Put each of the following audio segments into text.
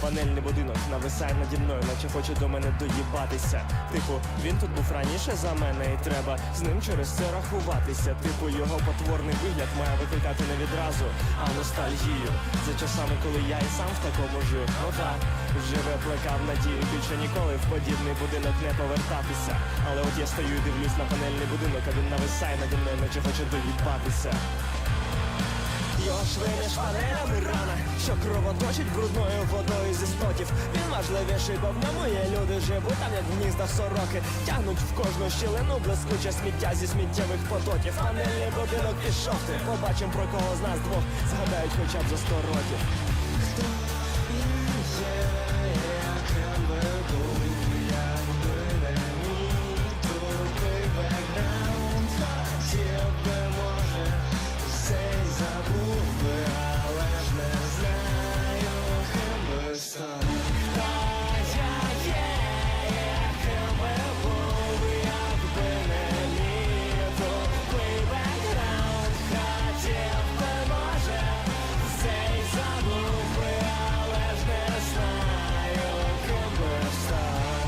Панельний будинок нависає наді мною, наче хоче до мене доїбатися. Типу, він тут був раніше за мене, і треба з ним через це рахуватися. Типу, його потворний вигляд має викликати не відразу, а ностальгію за часами, коли я і сам в такому жив. Ота вже плекав надію більше ніколи в подібний будинок не повертатися. Але от я стою і дивлюсь на панельний будинок, а він нависає наді мною, наче хоче доїбатися. Його швиня шпалерами рана, що кровоточить брудною водою зі стоків. Він важливіший, бо в ньому є люди, живуть там, як в гніздах сороки. Тягнуть в кожну щілину блискуче сміття зі сміттєвих потоків. Панельний будинок пішов ти, побачим, про кого з нас двох згадають хоча б за 100 років. Хто він є, яким би був, якби не мій тупий бекграунд. Хотів би, може, цей забув би, але ж не знаю, ким би став. Хто я є, яким би був, якби не мій тупий бекграунд. Хотів би, може, цей забув би, але ж не знаю, ким би став.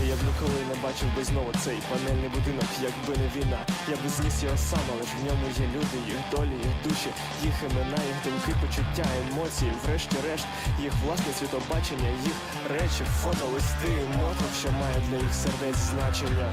Я б ніколи не бачив би знову цей панельний будинок, якби не війна. Я би зніс його сам, але ж в ньому є люди, їх долі, їх душі, їх імена, їх думки, почуття, емоції, врешті-решт, їх власне світобачення, їх речі, фото, листи, мотив, що має для їх сердець значення.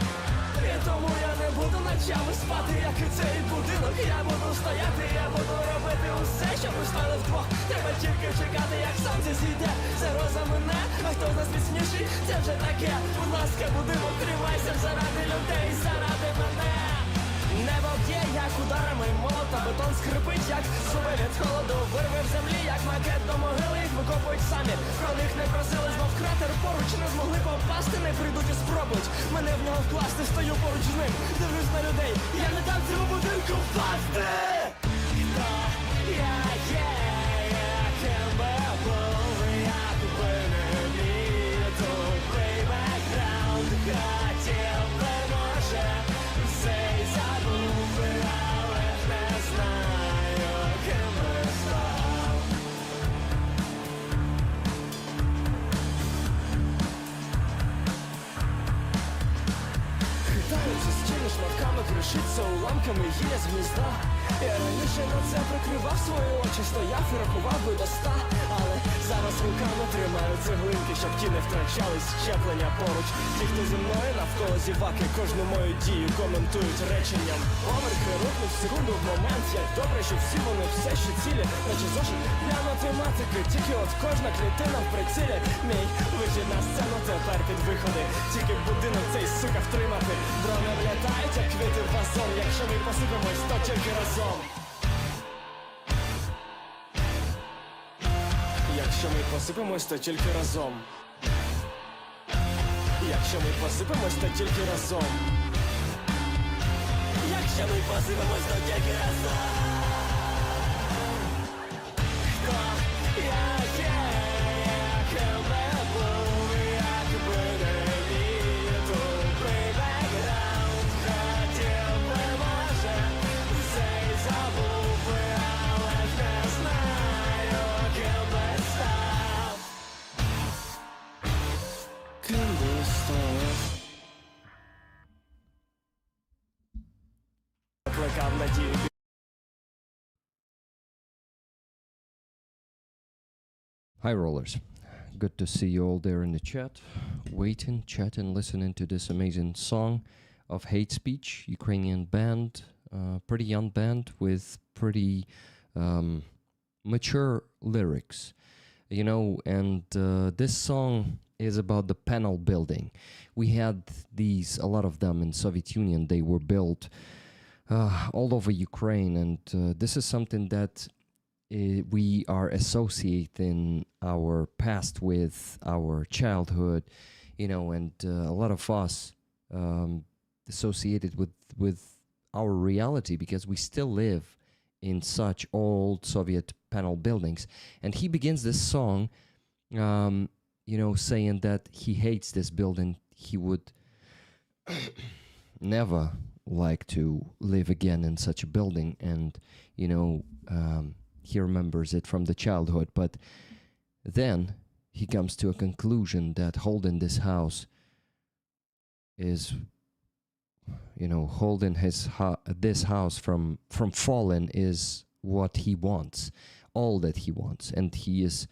І тому я не буду ночами спати, як і цей будинок. Я буду стояти, я буду робити усе, що ми стали вдвох. Треба тільки чекати, як сонце зійде, загроза мене, а хто з нас міцніший, це вже таке. Будь ласка, будинок, тримайся заради людей, заради мене. Небо б'є, як ударами молота, бетон скрипить, як зуби від холоду. Вирви в землі, як макет до могили, їх викопують самі. Про них не просили, знов кратер поруч, не змогли попасти, не прийдуть і спробують мене в нього вкласти, стою поруч з ним, дивлюсь на людей, я не дам цьому будинку впасти. Хто я є, яким би був, якби не мій тупий бекграунд. Хотів би, може, цей забув би, але ж не знаю, ким би став. Хитаються стіни шматками, кришиться уламками гілля з гнізда. Я раніше на це прикривав свої очі, стояв і рахував би до 100. Але зараз руками тримаю цеглинки, щоб ті не втрачались щеплення поруч. Ті, хто зі мною навколо зіваки, кожну мою дію коментують реченням. Оверки рухнуть в секунду в момент, як добре, що всі вони все ще цілі, наче зошит для математики. Тільки от кожна клітина в прицілі. Мій вихід на сцену тепер під виходи, тільки будинок цей, сука, втримати. Дрони влітають, як квіти в вазон, якщо ми посипемось, то тільки разом. Якщо ми посипемось, то тільки разом. Якщо ми посипемось, то тільки разом. Якщо ми посипемось, то тільки разом. Хто я є, яким би був, якби не мій тупий бекграунд. Хотів би, може, цей забув би, але ж не знаю, ким би став. Ким би став. Плекав надію. Hi, rollers. Good to see you all there in the chat, waiting, chatting, listening to this amazing song of Hate Speech, Ukrainian band, pretty young band with pretty mature lyrics, you know, and this song is about the panel building. We had these, a lot of them in Soviet Union. They were built all over Ukraine, and this is something that we are associating our past with our childhood, you know, and a lot of us associated with our reality because we still live in such old Soviet panel buildings. And he begins this song, you know, saying that he hates this building. He would never like to live again in such a building, and, you know, he remembers it from the childhood. But then he comes to a conclusion that holding this house is, holding this house from falling is what he wants, all that he wants. And he is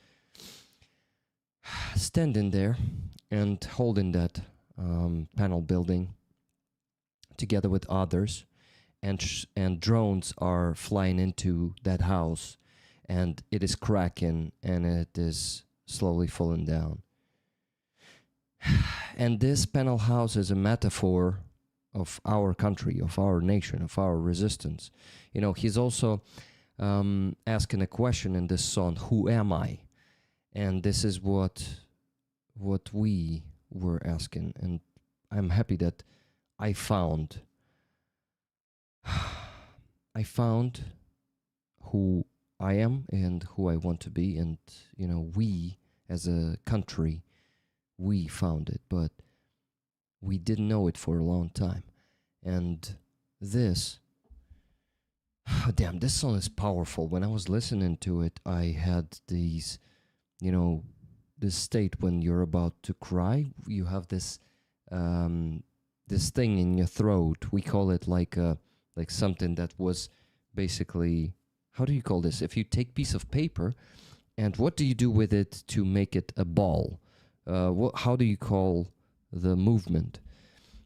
standing there and holding that panel building together with others, and drones are flying into that house, and it is cracking, and it is slowly falling down. And this panel house is a metaphor of our country, of our nation, of our resistance. He's also asking a question in this song, who am I? And this is what we were asking. And I'm happy that I found who I am and who I want to be. And, we as a country, we found it, but we didn't know it for a long time. And this, damn, this song is powerful. When I was listening to it, I had these, this state when you're about to cry. You have this this thing in your throat. We call it like something that was basically, how do you call this? If you take piece of paper, and what do you do with it to make it a ball? How do you call the movement?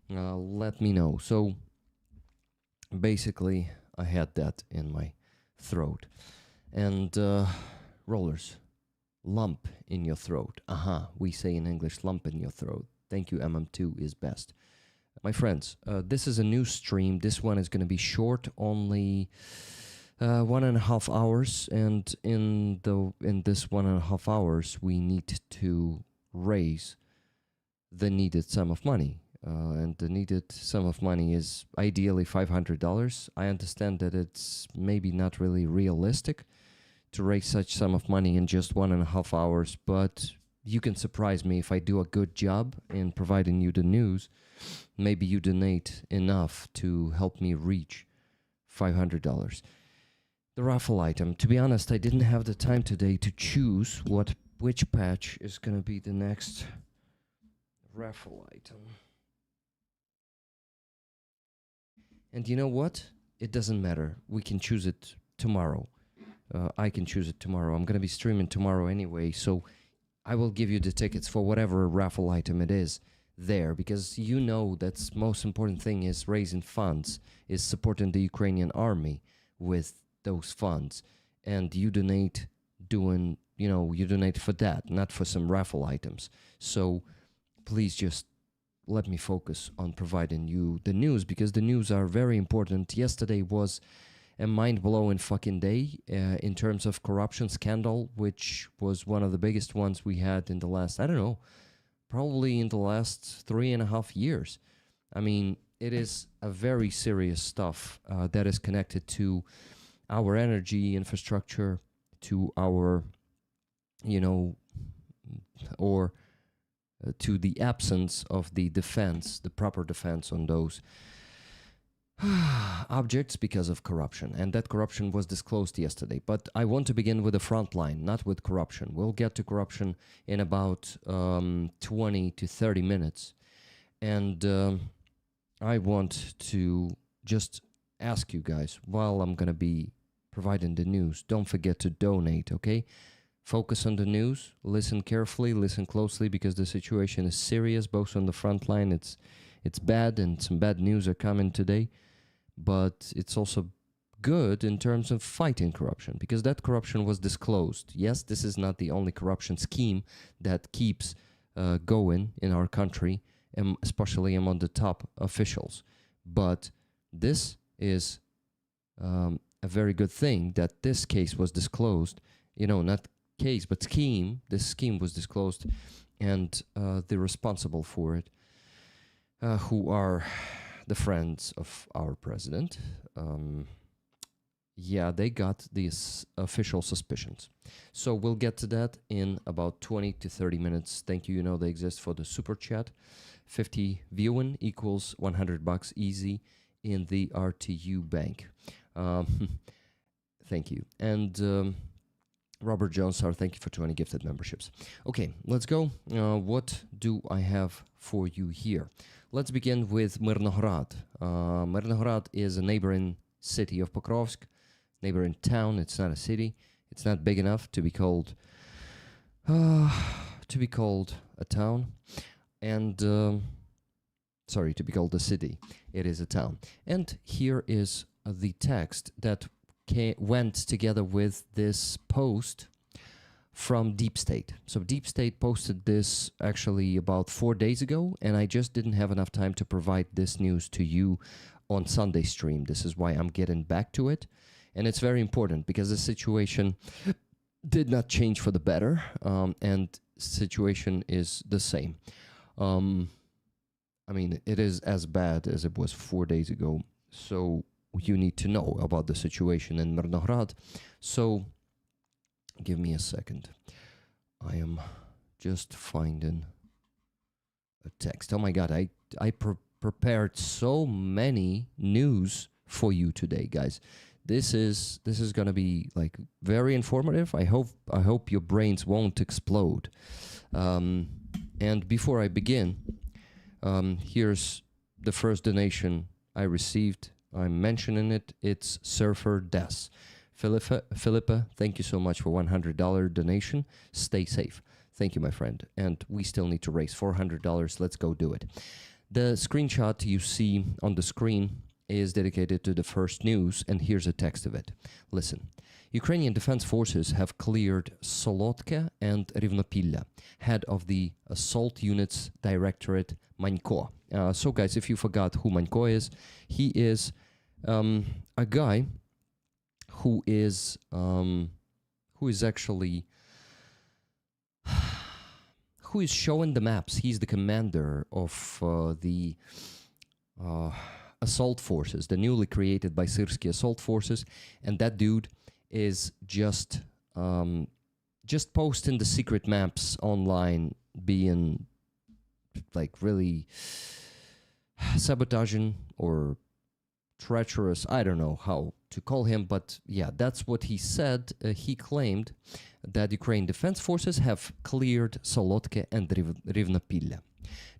Let me know. So basically, I had that in my throat. And rollers, lump in your throat. We say in English, lump in your throat. Thank you, MM2 is best. My friends, this is a new stream. This one is going to be short, only 1.5 hours. And in this 1.5 hours, we need to raise the needed sum of money. And the needed sum of money is ideally $500. I understand that it's maybe not really realistic to raise such sum of money in just 1.5 hours, but you can surprise me if I do a good job in providing you the news. Maybe you donate enough to help me reach $500. The raffle item. To be honest, I didn't have the time today to choose which patch is going to be the next raffle item. And you know what? It doesn't matter. We can choose it tomorrow. I can choose it tomorrow. I'm going to be streaming tomorrow anyway, so I will give you the tickets for whatever raffle item it is there, because that's most important thing is raising funds, is supporting the Ukrainian army with those funds. And you donate you donate for that, not for some raffle items. So please just let me focus on providing you the news, because the news are very important. Yesterday was a mind-blowing fucking day in terms of corruption scandal, which was one of the biggest ones we had in the last, probably in the last 3.5 years. I mean, it is a very serious stuff that is connected to our energy infrastructure, to our, or to the absence of the defense, the proper defense on those objects because of corruption. And that corruption was disclosed yesterday. But I want to begin with the Frontline, not with corruption. We'll get to corruption in about 20 to 30 minutes. And I want to just ask you guys, while I'm going to be providing the news, don't forget to donate, okay? Focus on the news, listen carefully, listen closely, because the situation is serious, both on the front line. It's bad, and some bad news are coming today. But it's also good in terms of fighting corruption, because that corruption was disclosed. Yes, this is not the only corruption scheme that keeps going in our country, especially among the top officials. But this is a very good thing that this case was disclosed. Not case, but scheme. This scheme was disclosed, and the responsible for it, who are the friends of our president, they got these official suspicions. So we'll get to that in about 20 to 30 minutes. Thank you. They exist for the super chat. 50 viewing equals $100 easy in the RTU bank. Thank you. And Robert Jones, thank you for 20 gifted memberships. Okay, let's go. What do I have for you here? Let's begin with Myrnogorod. Myrnogorod is a neighboring city of Pokrovsk, neighboring town. It's not a city. It's not big enough to be called a town. And sorry, to be called a city. It is a town. And here is the text that went together with this post from Deep State. So Deep State posted this actually about 4 days ago, and I just didn't have enough time to provide this news to you on Sunday stream. This is why I'm getting back to it. And it's very important because the situation did not change for the better, and situation is the same. I mean, it is as bad as it was 4 days ago. So you need to know about the situation in Myrnogorod. So give me a second. I am just finding a text. Oh my God, I prepared so many news for you today, guys. This is gonna be like very informative. I hope your brains won't explode. And before I begin, here's the first donation I received. I'm mentioning it. It's Surfer Des. Philippa, thank you so much for $100 donation. Stay safe. Thank you, my friend. And we still need to raise $400. Let's go do it. The screenshot you see on the screen is dedicated to the first news, and here's a text of it. Listen. Ukrainian Defense Forces have cleared Solotka and Rivnopilla, head of the Assault Units Directorate Manько. So guys, if you forgot who Manьko is, he is a guy who is actually who is showing the maps. He's the commander of the assault forces, the newly created by Syrsky assault forces, and that dude is just posting the secret maps online, being like really sabotaging or treacherous. I don't know how to call him, but yeah, that's what he said. He claimed that Ukraine Defense Forces have cleared Solotka and Rivnopilla.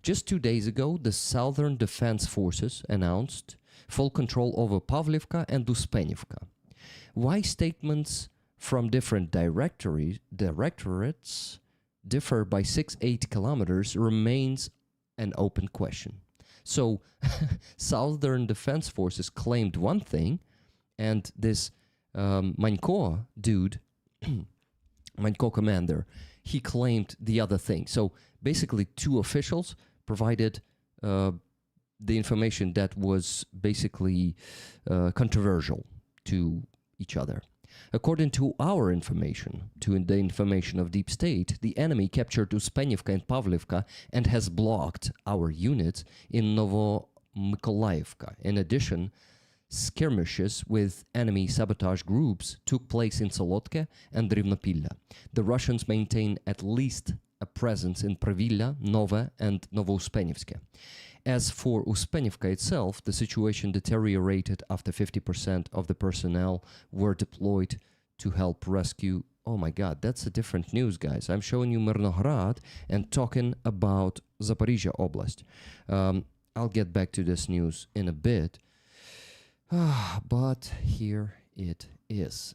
Just 2 days ago, the Southern Defense Forces announced full control over Pavlivka and Uspenivka. Why statements from different directorates differ by 6-8 kilometers remains an open question. So, Southern Defense Forces claimed one thing, and this Manьko dude, Manьko commander, he claimed the other thing. So, basically, two officials provided the information that was basically controversial to each other. According to our information, to the information of Deep State, the enemy captured Uspenivka and Pavlivka and has blocked our units in Novomykolaivka. In addition, skirmishes with enemy sabotage groups took place in Solotka and Rivnopilla. The Russians maintain at least a presence in Pravilla, Nova, and Novouspenivske. As for Uspenivka itself, the situation deteriorated after 50% of the personnel were deployed to help rescue. Oh my God, that's a different news, guys. I'm showing you Myrnogorod and talking about Zaporizhia Oblast. I'll get back to this news in a bit. But here it is.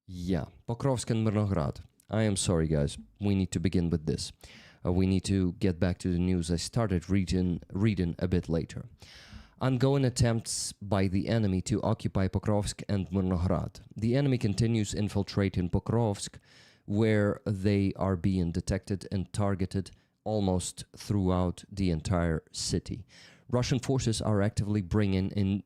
Yeah, Pokrovsk and Myrnogorod. I am sorry, guys. We need to begin with this. We need to get back to the news I started reading a bit later. Ongoing attempts by the enemy to occupy Pokrovsk and Myrnogorod. The enemy continues infiltrating Pokrovsk, where they are being detected and targeted almost throughout the entire city. Russian forces are actively bringing in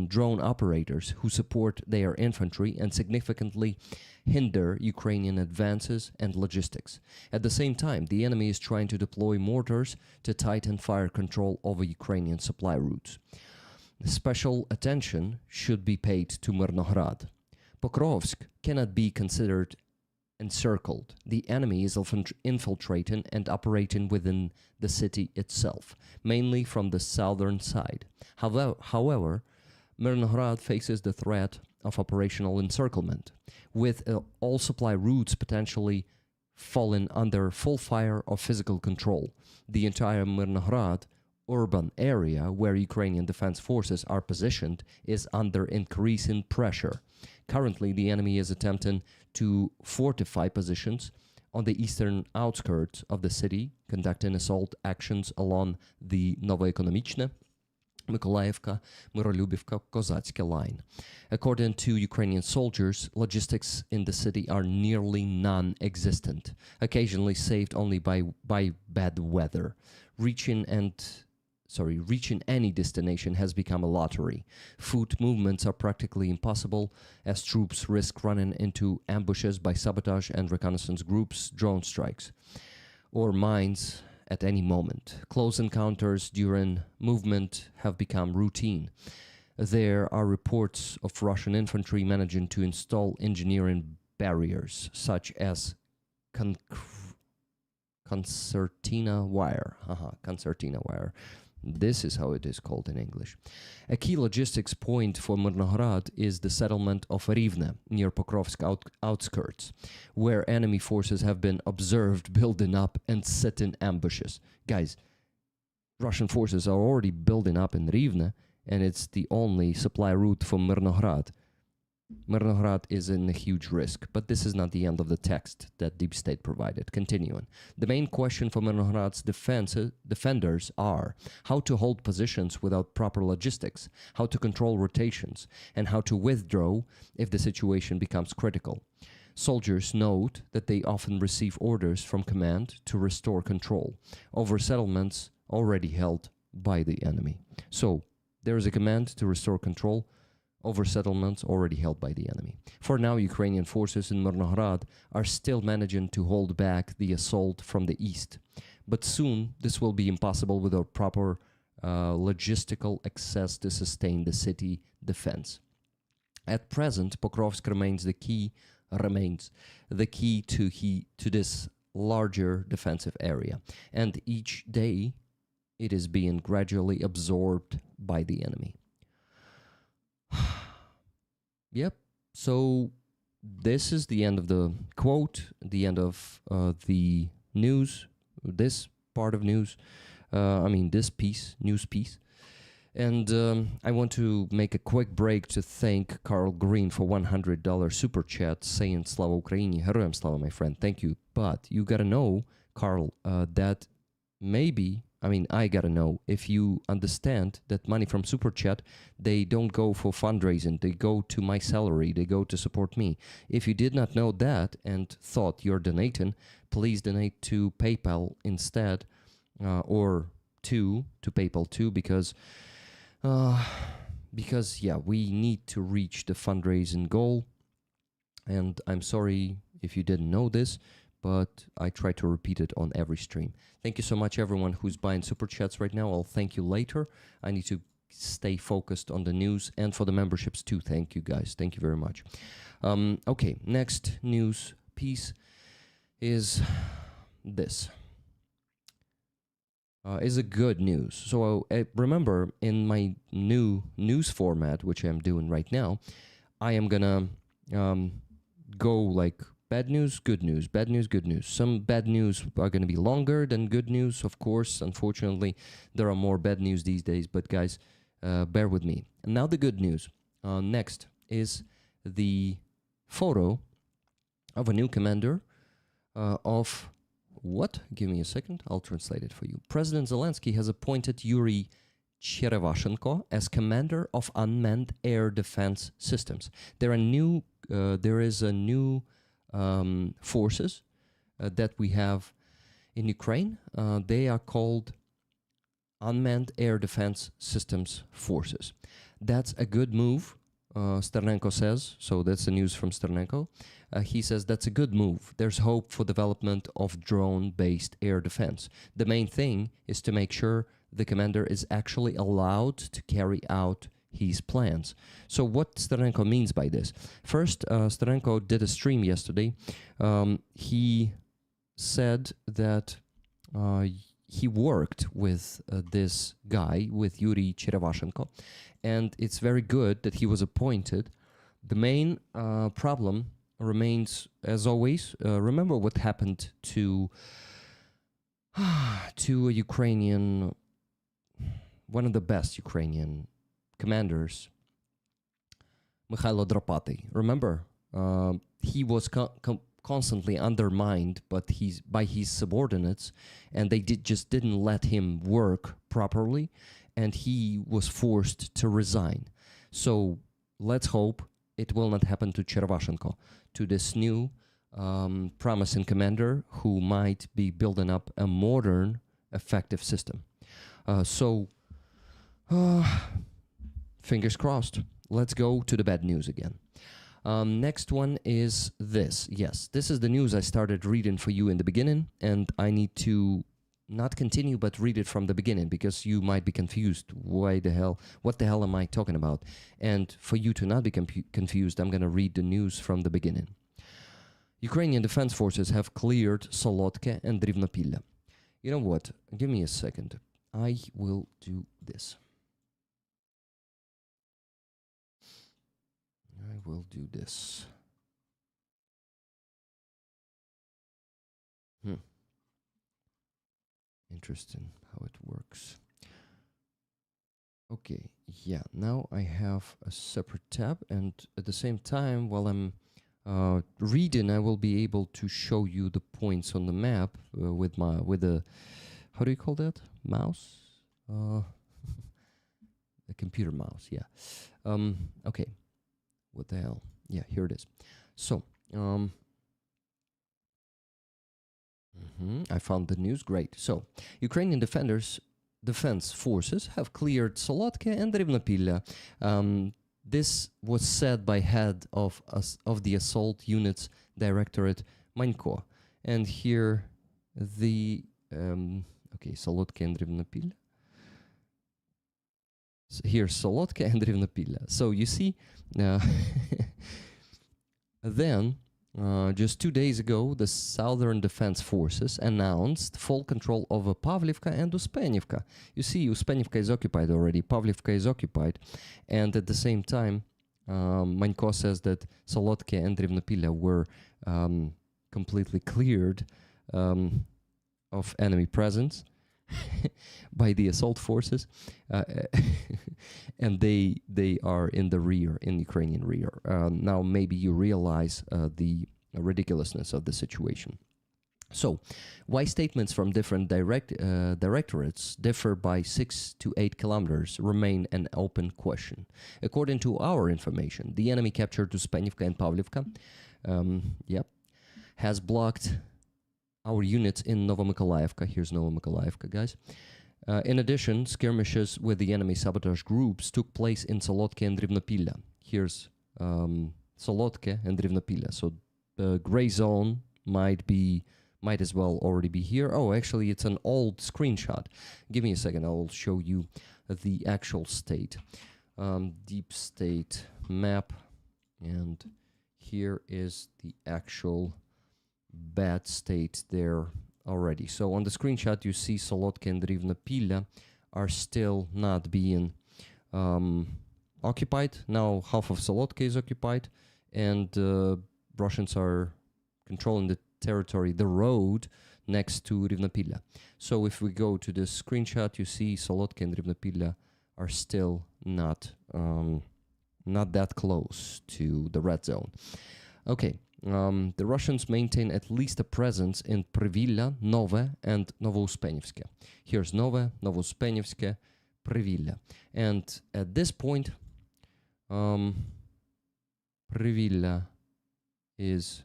drone operators who support their infantry and significantly hinder Ukrainian advances and logistics. At the same time, the enemy is trying to deploy mortars to tighten fire control over Ukrainian supply routes. Special attention should be paid to Myrnogorod. Pokrovsk cannot be considered encircled. The enemy is infiltrating and operating within the city itself, mainly from the southern side. However, Mirnograd faces the threat of operational encirclement, with all supply routes potentially falling under full fire of physical control. The entire Mirnograd urban area where Ukrainian defense forces are positioned is under increasing pressure. Currently, the enemy is attempting to fortify positions on the eastern outskirts of the city, conducting assault actions along the Novoekonomichne, Mykolaiivka, Myrolюбівка, Kozatske line. According to Ukrainian soldiers, logistics in the city are nearly non-existent, occasionally saved only by bad weather. Reaching any destination has become a lottery. Food movements are practically impossible as troops risk running into ambushes by sabotage and reconnaissance groups, drone strikes, or mines at any moment. Close encounters during movement have become routine. There are reports of Russian infantry managing to install engineering barriers such as concertina wire. Concertina wire. This is how it is called in English. A key logistics point for Mirnograd is the settlement of Rivne, near Pokrovsk outskirts, where enemy forces have been observed building up and setting ambushes. Guys, Russian forces are already building up in Rivne, and it's the only supply route for Mirnograd. Mirnograd is in a huge risk, but this is not the end of the text that Deep State provided. Continuing. The main question for Mirnograd's defenders are how to hold positions without proper logistics, how to control rotations, and how to withdraw if the situation becomes critical. Soldiers note that they often receive orders from command to restore control over settlements already held by the enemy. So, there is a command to restore control over settlements already held by the enemy. For now, Ukrainian forces in Mirnograd are still managing to hold back the assault from the east. But soon, this will be impossible without proper logistical access to sustain the city defense. At present, Pokrovsk remains the key to this larger defensive area, and each day it is being gradually absorbed by the enemy. Yep, so this is the end of the quote, the end of the news, this part of news, this news piece. And I want to make a quick break to thank Carl Green for $100 super chat saying Slava Ukraini, Heroyam Slava, my friend, thank you. But you gotta know, Carl, that maybe, I gotta know if you understand that money from Super Chat, they don't go for fundraising, they go to my salary, they go to support me. If you did not know that and thought you're donating, please donate to PayPal instead, or to PayPal too, because we need to reach the fundraising goal. And I'm sorry if you didn't know this, but I try to repeat it on every stream. Thank you so much, everyone who's buying Super Chats right now. I'll thank you later. I need to stay focused on the news, and for the memberships too. Thank you, guys. Thank you very much. Okay, next news piece is this. Is a good news. So remember, in my new news format, which I'm doing right now, I am gonna go like bad news, good news, bad news, good news. Some bad news are going to be longer than good news, of course. Unfortunately, there are more bad news these days, but guys, bear with me. And now the good news. Next is the photo of a new commander of what? Give me a second. I'll translate it for you. President Zelensky has appointed Yuri Cherevashenko as commander of unmanned air defense systems. There is a new forces that we have in Ukraine. They are called Unmanned Air Defense Systems Forces. That's a good move, Sternenko says. So that's the news from Sternenko. He says that's a good move. There's hope for development of drone-based air defense. The main thing is to make sure the commander is actually allowed to carry out his plans. So what Sterenko means by this? First, Sterenko did a stream yesterday. He said that he worked with this guy, with Yuri Cherevashenko, and it's very good that he was appointed. The main problem remains, as always, remember what happened to a Ukrainian, one of the best Ukrainian commanders, Mikhailo Dropaty. Remember, he was constantly undermined by his subordinates, and they just didn't let him work properly, and he was forced to resign. So let's hope it will not happen to Cherevashenko, to this new promising commander who might be building up a modern, effective system. Fingers crossed. Let's go to the bad news again. Next one is this. Yes, this is the news I started reading for you in the beginning, and I need to not continue but read it from the beginning, because you might be confused. What the hell am I talking about? And for you to not be confused, I'm going to read the news from the beginning. Ukrainian defense forces have cleared Solodke and Drivnopilya. You know what? Give me a second. I will do this. I will do this. Interesting how it works. Okay, yeah, now I have a separate tab, and at the same time, while I'm reading, I will be able to show you the points on the map with the, how do you call that? Mouse? The computer mouse, yeah. Okay, what the hell? Yeah, here it is. So, I found the news. Great. So, Ukrainian defense forces have cleared Solodke and Drivnopilya. This was said by head of the Assault Units Directorate, Manько. And here the okay, Solodke and Drivnopilya. So here's Solodke and Drivnopilya. So you see, then just 2 days ago, the Southern Defense Forces announced full control over Pavlivka and Uspenivka. You see, Uspenivka is occupied already, Pavlivka is occupied, and at the same time, Manьko says that Solodke and Drivnopilya were completely cleared of enemy presence by the assault forces, and they are in the rear, in Ukrainian rear. Now maybe you realize the ridiculousness of the situation. So, why statements from different directorates differ by 6 to 8 kilometers remain an open question. According to our information, the enemy captured Uspenivka and Pavlivka, has blocked our units in Novomykolaivka. Here's Novomykolaivka, guys. In addition, skirmishes with the enemy sabotage groups took place in Solodke and Drivnopilya. Here's Solodke and Drivnopilya. So the gray zone might as well already be here. Oh, actually, it's an old screenshot. Give me a second. I'll show you the actual state. Deep state map. And here is the actual bad state there already. So on the screenshot you see Solodke and Drivnopilya are still not being occupied. Now half of Solodke is occupied, and Russians are controlling the territory, the road next to Drivnopilya. So if we go to the screenshot, you see Solodke and Drivnopilya are still not that close to the red zone. Okay. The Russians maintain at least a presence in Privilla, Nove, and Novouspenivske. Here's Nove, Novouspenivske, Privilla. And at this point, Privilna is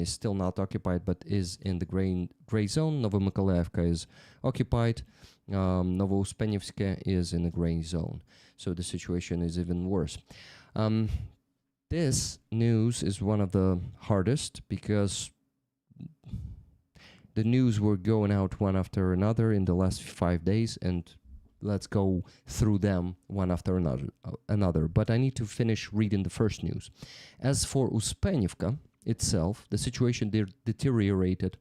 still not occupied, but is in the gray zone. Novomykolaivka is occupied. Novouspenivske is in the gray zone. So the situation is even worse. This news is one of the hardest because the news were going out one after another in the last 5 days, and let's go through them one after another. But I need to finish reading the first news. As for Uspenivka itself, the situation deteriorated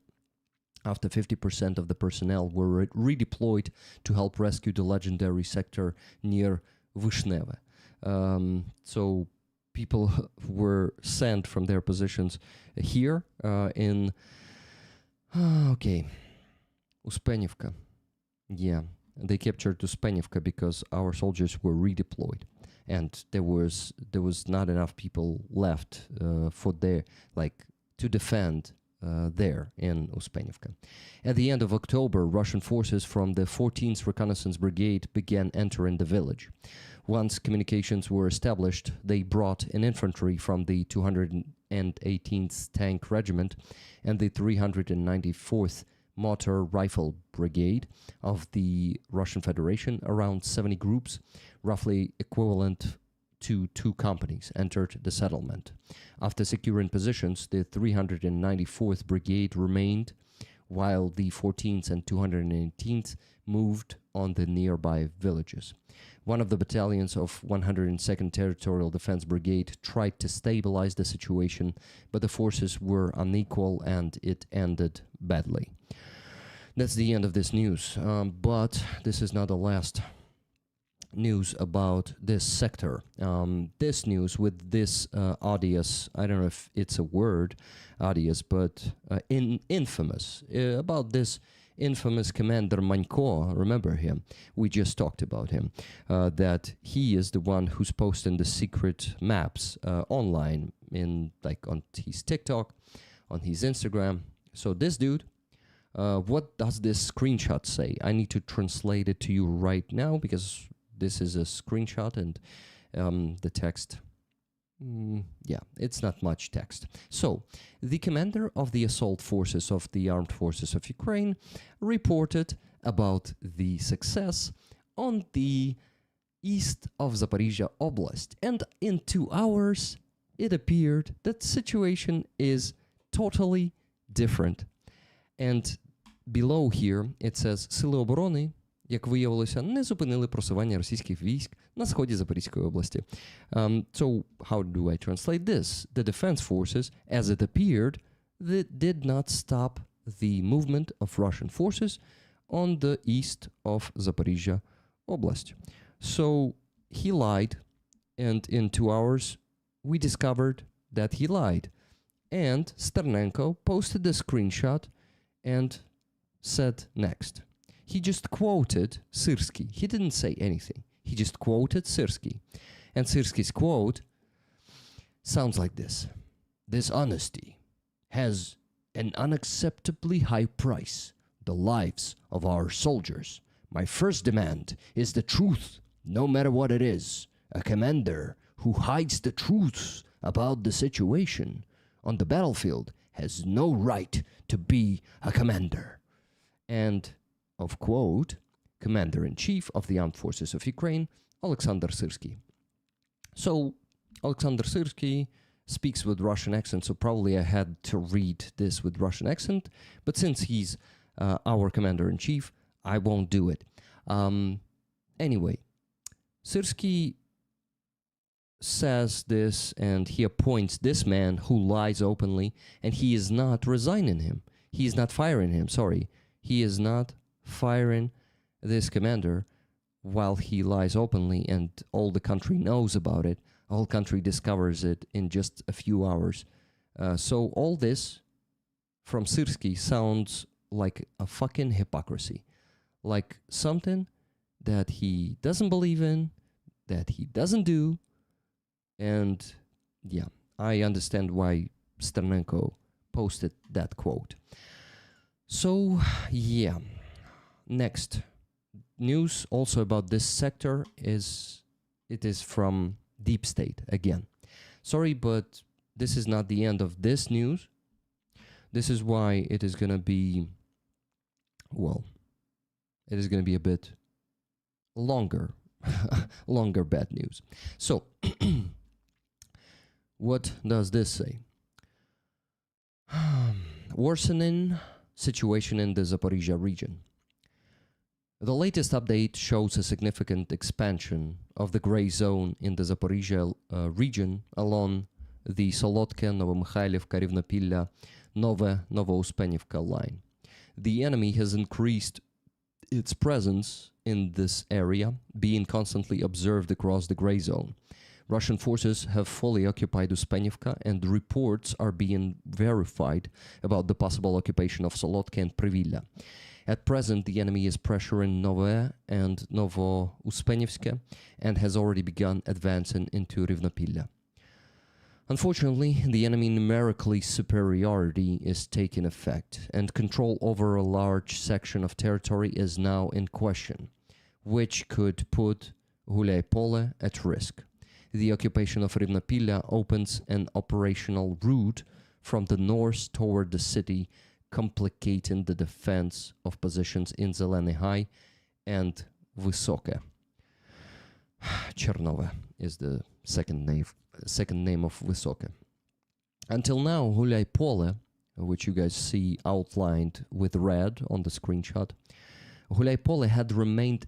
after 50% of the personnel were redeployed to help rescue the legendary sector near Vyshneve. So people were sent from their positions here in... Uspenivka. Yeah, they captured Uspenivka because our soldiers were redeployed. And there was not enough people left to defend there in Uspenivka. At the end of October, Russian forces from the 14th Reconnaissance Brigade began entering the village. Once communications were established, they brought in infantry from the 218th Tank Regiment and the 394th Motor Rifle Brigade of the Russian Federation. Around 70 groups, roughly equivalent to 2 companies, entered the settlement. After securing positions, the 394th Brigade remained, while the 14th and 218th moved on the nearby villages. One of the battalions of 102nd Territorial Defense Brigade tried to stabilize the situation, but the forces were unequal and it ended badly. That's the end of this news, but this is not the last news about this sector. This news with this odious, I don't know if it's a word, odious, but infamous, about this infamous Commander Manько. Remember him? We just talked about him, that he is the one who's posting the secret maps online on his TikTok, on his Instagram. So this dude, what does this screenshot say? I need to translate it to you right now because this is a screenshot and the text, it's not much text. So, the commander of the assault forces of the armed forces of Ukraine reported about the success on the east of Zaporizhia Oblast. And in 2 hours, it appeared that the situation is totally different. And below here, it says, Сили оборони, як виявилося, не зупинили просування російських військ на сході Запорізької області. So, how do I translate this? The defense forces, as it appeared, they did not stop the movement of Russian forces on the east of Zaporizhia Oblast. So, he lied, and in 2 hours, we discovered that he lied. And Sternenko posted the screenshot and said next. He just quoted Syrsky. He didn't say anything. He just quoted Syrsky. And Syrsky's quote sounds like this. This honesty has an unacceptably high price, the lives of our soldiers. My first demand is the truth, no matter what it is. A commander who hides the truth about the situation on the battlefield has no right to be a commander. And of quote, Commander-in-Chief of the Armed Forces of Ukraine, Alexander Syrsky. So, Alexander Syrsky speaks with Russian accent, so probably I had to read this with Russian accent, but since he's our Commander-in-Chief, I won't do it. Anyway, Syrsky says this, and he appoints this man who lies openly, and he is not resigning him. He is not firing him, sorry. He is not firing this commander while he lies openly and all the country knows about it. The whole country discovers it in just a few hours. So all this from Syrsky sounds like a fucking hypocrisy. Like something that he doesn't believe in, that he doesn't do. And yeah, I understand why Sternenko posted that quote. So yeah. Next news also about this sector is from Deep State again. Sorry, but this is not the end of this news. This is why it is going to be, well, it is going to be a bit longer, longer bad news. So, what does this say? Worsening situation in the Zaporizhia region. The latest update shows a significant expansion of the gray zone in the Zaporizhia region along the Solotke, Novomykhailivka, Rivnopilya, Novouspennivka line. The enemy has increased its presence in this area, being constantly observed across the gray zone. Russian forces have fully occupied Uspennivka, and reports are being verified about the possible occupation of Solotke and Privilla. At present, the enemy is pressuring Nove and Novouspennivske and has already begun advancing into Rivnopilya. Unfortunately, the enemy numerically superiority is taking effect, and control over a large section of territory is now in question, which could put Gulyaipole at risk. The occupation of Rivnopilya opens an operational route from the north toward the city, complicating the defense of positions in Zeleny High and Vysoke. Chernove is the second name of Vysoke. Until now, Gulyaipole, which you guys see outlined with red on the screenshot, Gulyaipole had remained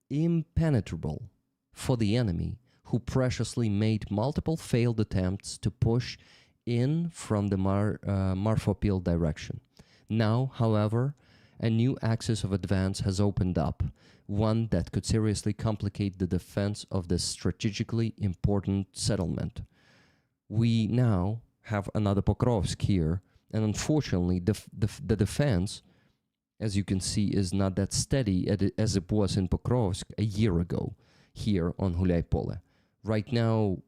impenetrable for the enemy, who preciously made multiple failed attempts to push in from the Marfopil direction. Now, however, a new axis of advance has opened up, one that could seriously complicate the defense of this strategically important settlement. We now have another Pokrovsk here, and unfortunately the defense, as you can see, is not that steady as it was in Pokrovsk a year ago here on Gulyaipole. Right now,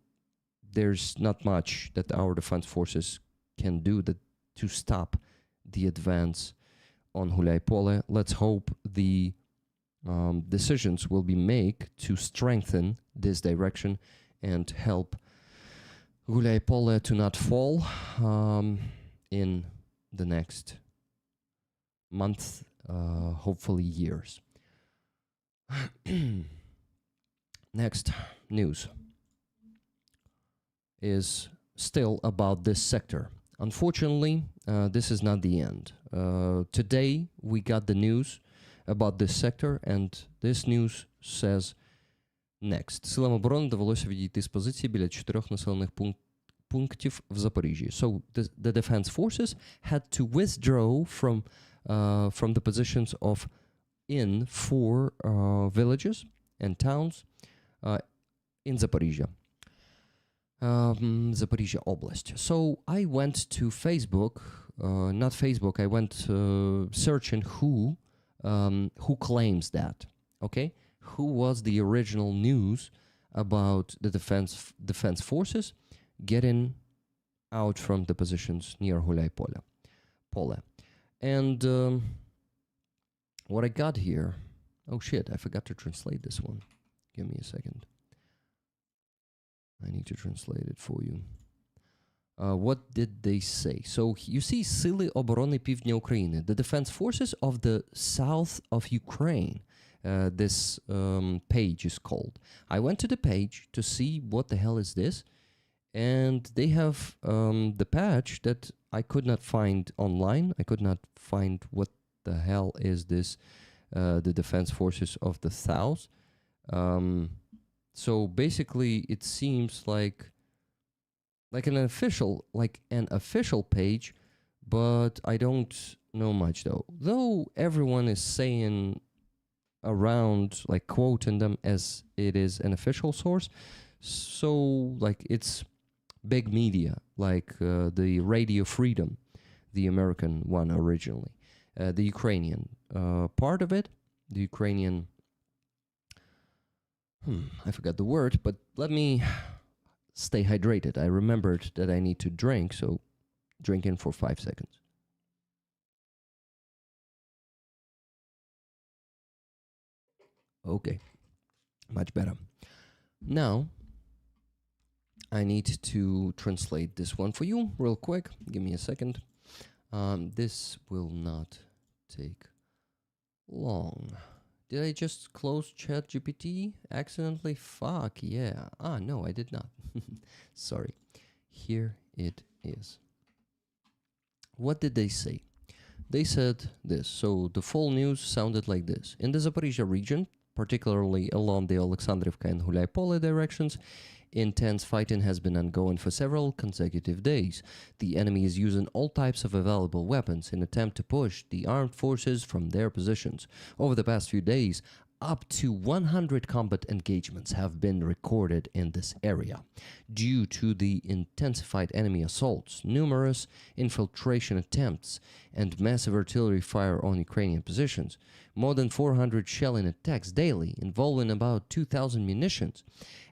there's not much that our defense forces can do to stop the advance on Gulyaipole. Let's hope the decisions will be made to strengthen this direction and help Gulyaipole to not fall in the next month, hopefully years. Next news is still about this sector. Unfortunately, this is not the end. Today, we got the news about this sector, and this news says next. Силам оборони довелося відійти з позиції біля 4 населених пунктів в Запоріжжі. So the defense forces had to withdraw from the positions of in 4 villages and towns in Zaporizhia. Zaporizhia Oblast. So I went to Facebook, not Facebook, I went searching who claims that, okay? Who was the original news about the defense forces getting out from the positions near Gulyaipole. And what I got here, oh shit, I forgot to translate this one. Give me a second. I need to translate it for you. What did they say? So you see Сили оборони Півдня України, the defense forces of the south of Ukraine. This page is called. I went to the page to see what the hell is this, and they have the patch that I could not find online. I could not find what the hell is this, the defense forces of the south. So basically, it seems like an official page, but I don't know much though. Though everyone is saying around, like quoting them as it is an official source, so like it's big media, like the Radio Freedom, the American one originally, the Ukrainian part of it, the Ukrainian. I forgot the word, but let me stay hydrated. I remembered that I need to drink, so drinking for 5 seconds. Okay, much better. Now, I need to translate this one for you real quick. Give me a second. This will not take long. Did I just close ChatGPT accidentally? Fuck, yeah. No, I did not. Sorry. Here it is. What did they say? they said this. So the full news sounded like this. In the Zaporizhia region, particularly along the Alexandrivka and Hulaypole directions, intense fighting has been ongoing for several consecutive days. The enemy is using all types of available weapons in attempt to push the armed forces from their positions. Over the past few days, up to 100 combat engagements have been recorded in this area. Due to the intensified enemy assaults, numerous infiltration attempts, and massive artillery fire on Ukrainian positions, more than 400 shelling attacks daily involving about 2,000 munitions,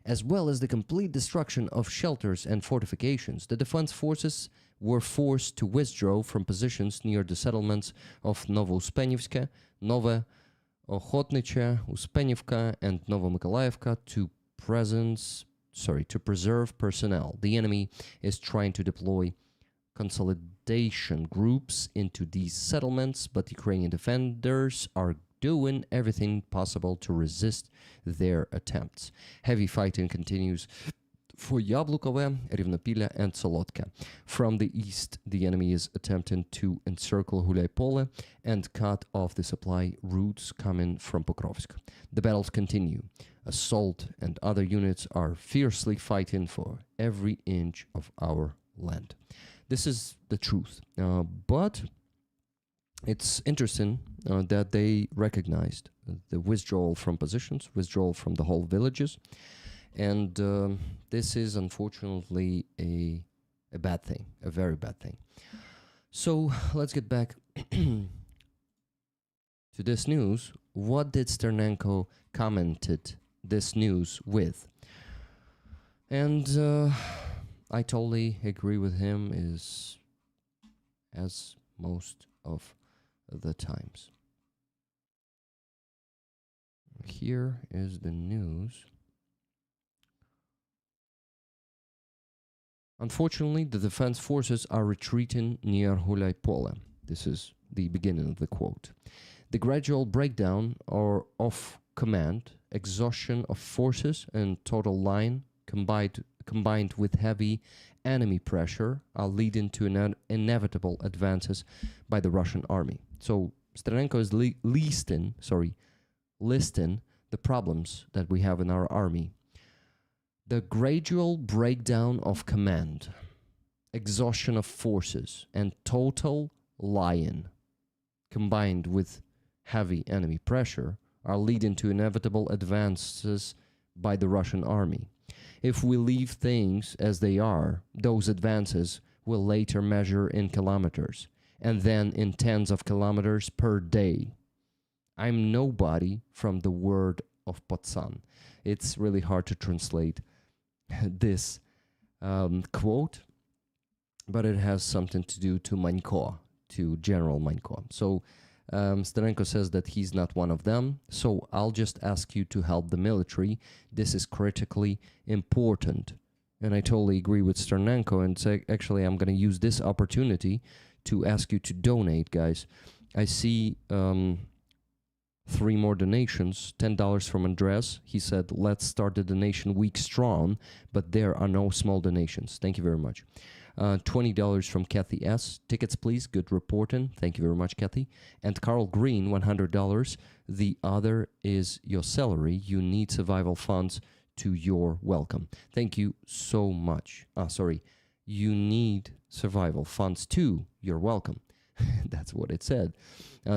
as well as the complete destruction of shelters and fortifications, the defense forces were forced to withdraw from positions near the settlements of Novouspenivska, Nove Ochotniche, Uspenivka, and Novomykolaivka to preserve personnel. The enemy is trying to deploy consolidation groups into these settlements, but Ukrainian defenders are doing everything possible to resist their attempts. Heavy fighting continues for Yablukove, Rivnopilya, and Solotka. From the east, the enemy is attempting to encircle Hulaypole and cut off the supply routes coming from Pokrovsk. The battles continue. Assault and other units are fiercely fighting for every inch of our land. This is the truth. But it's interesting that they recognized the withdrawal from positions, withdrawal from the whole villages. And this is unfortunately a bad thing, a very bad thing. So let's get back to this news. What did Sternenko commented this news with? And I totally agree with him as most of the times. Here is the news. Unfortunately, the defense forces are retreating near Hulaypole. This is the beginning of the quote. The gradual breakdown of command, exhaustion of forces, and total line combined with heavy enemy pressure are leading to inevitable advances by the Russian army. So Sternenko is listing the problems that we have in our army. The gradual breakdown of command, exhaustion of forces, and total line, combined with heavy enemy pressure, are leading to inevitable advances by the Russian army. If we leave things as they are, those advances will later measure in kilometers, and then in tens of kilometers per day. I'm nobody from the word of Patsan. It's really hard to translate this quote, but it has something to do to Manько, to General Manьko. So Sternenko says that he's not one of them, so I'll just ask you to help the military. This is critically important. And I totally agree with Sternenko, and say, actually I'm going to use this opportunity to ask you to donate, guys. I see 3 more donations. $10 from Andres. He said, let's start the donation week strong, but there are no small donations. Thank you very much. $20 from Kathy S. Tickets, please. Good reporting. Thank you very much, Kathy. And Carl Green, $100. The other is your salary. You need survival funds to your welcome. Thank you so much. You need survival funds to your welcome. That's what it said.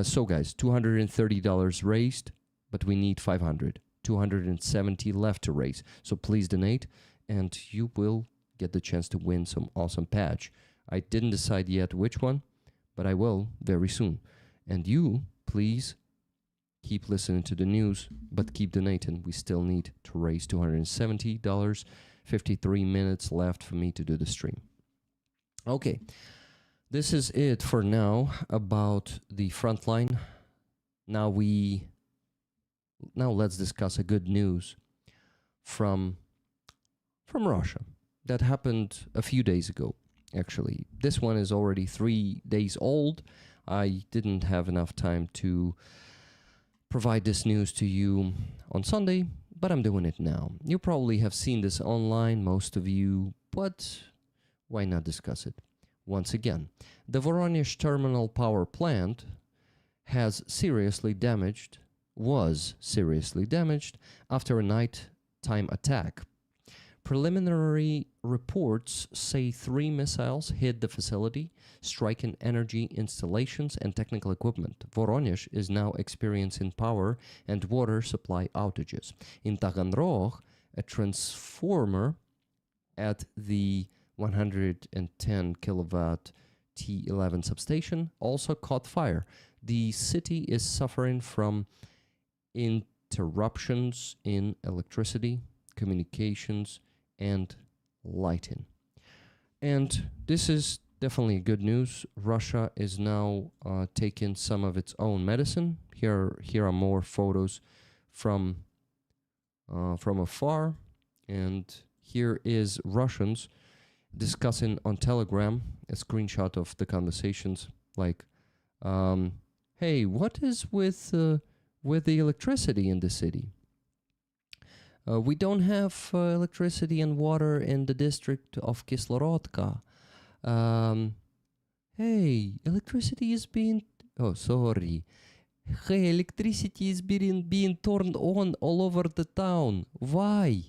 So guys, $230 raised, but we need 500. 270 left to raise. So please donate, and you will get the chance to win some awesome patch. I didn't decide yet which one, but I will very soon. And you, please keep listening to the news, but keep donating. We still need to raise $270. 53 minutes left for me to do the stream. Okay. This is it for now about the Frontline. Now let's discuss a good news from Russia that happened a few days ago. Actually, this one is already 3 days old. I didn't have enough time to provide this news to you on Sunday, but I'm doing it now. You probably have seen this online, most of you, but why not discuss it? once again. The Voronezh terminal power plant was seriously damaged after a nighttime attack. Preliminary reports say 3 missiles hit the facility, striking energy installations and technical equipment. Voronezh is now experiencing power and water supply outages. In Taganrog, a transformer at the 110 kilowatt T11 substation also caught fire. The city is suffering from interruptions in electricity, communications, and lighting. And this is definitely good news. Russia is now taking some of its own medicine. Here are more photos from afar, and here is Russians discussing on Telegram a screenshot of the conversations, like, "Hey, what is with the electricity in the city? We don't have electricity and water in the district of Kislorodka. Hey, electricity is being... Oh, sorry. Hey, electricity is being turned on all over the town. Why?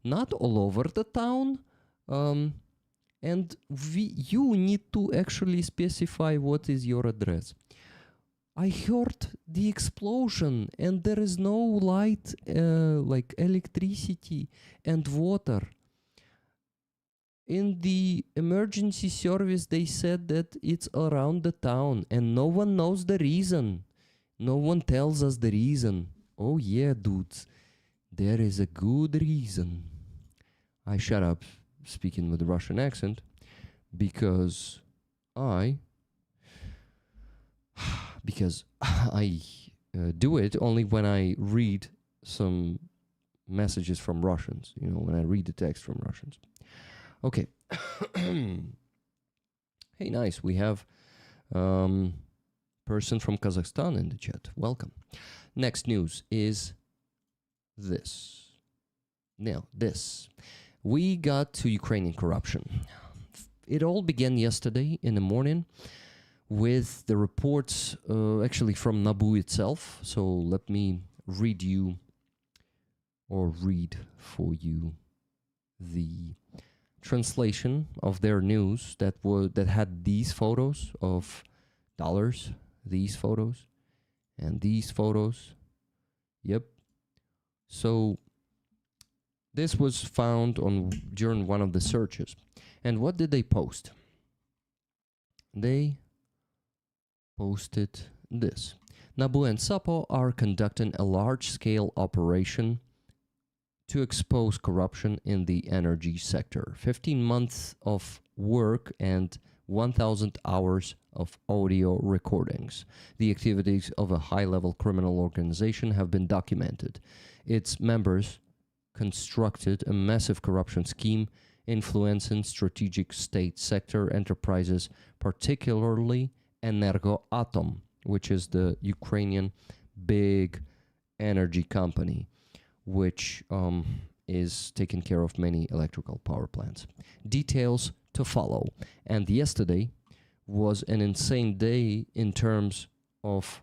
Not all over the town. And you need to actually specify what is your address. I heard the explosion and there is no light, like electricity and water. In the emergency service, they said that it's around the town and no one knows the reason. No one tells us the reason. Oh yeah, dudes, there is a good reason." I shut up speaking with a Russian accent because I do it only when I read some messages from Russians, when I read the text from Russians. Okay. Hey, nice. We have person from Kazakhstan in the chat. Welcome. Next news is this. Now, this. We got to Ukrainian corruption. It all began yesterday in the morning with the reports actually from NABU itself. So let me read for you the translation of their news that had these photos of dollars, these photos, and these photos. Yep. So this was found during one of the searches. And what did they post? They posted this. NABU and SAPO are conducting a large-scale operation to expose corruption in the energy sector. 15 months of work and 1,000 hours of audio recordings. The activities of a high-level criminal organization have been documented. Its members constructed a massive corruption scheme influencing strategic state sector enterprises, particularly Energoatom, which is the Ukrainian big energy company, which is taking care of many electrical power plants. Details to follow. And yesterday was an insane day in terms of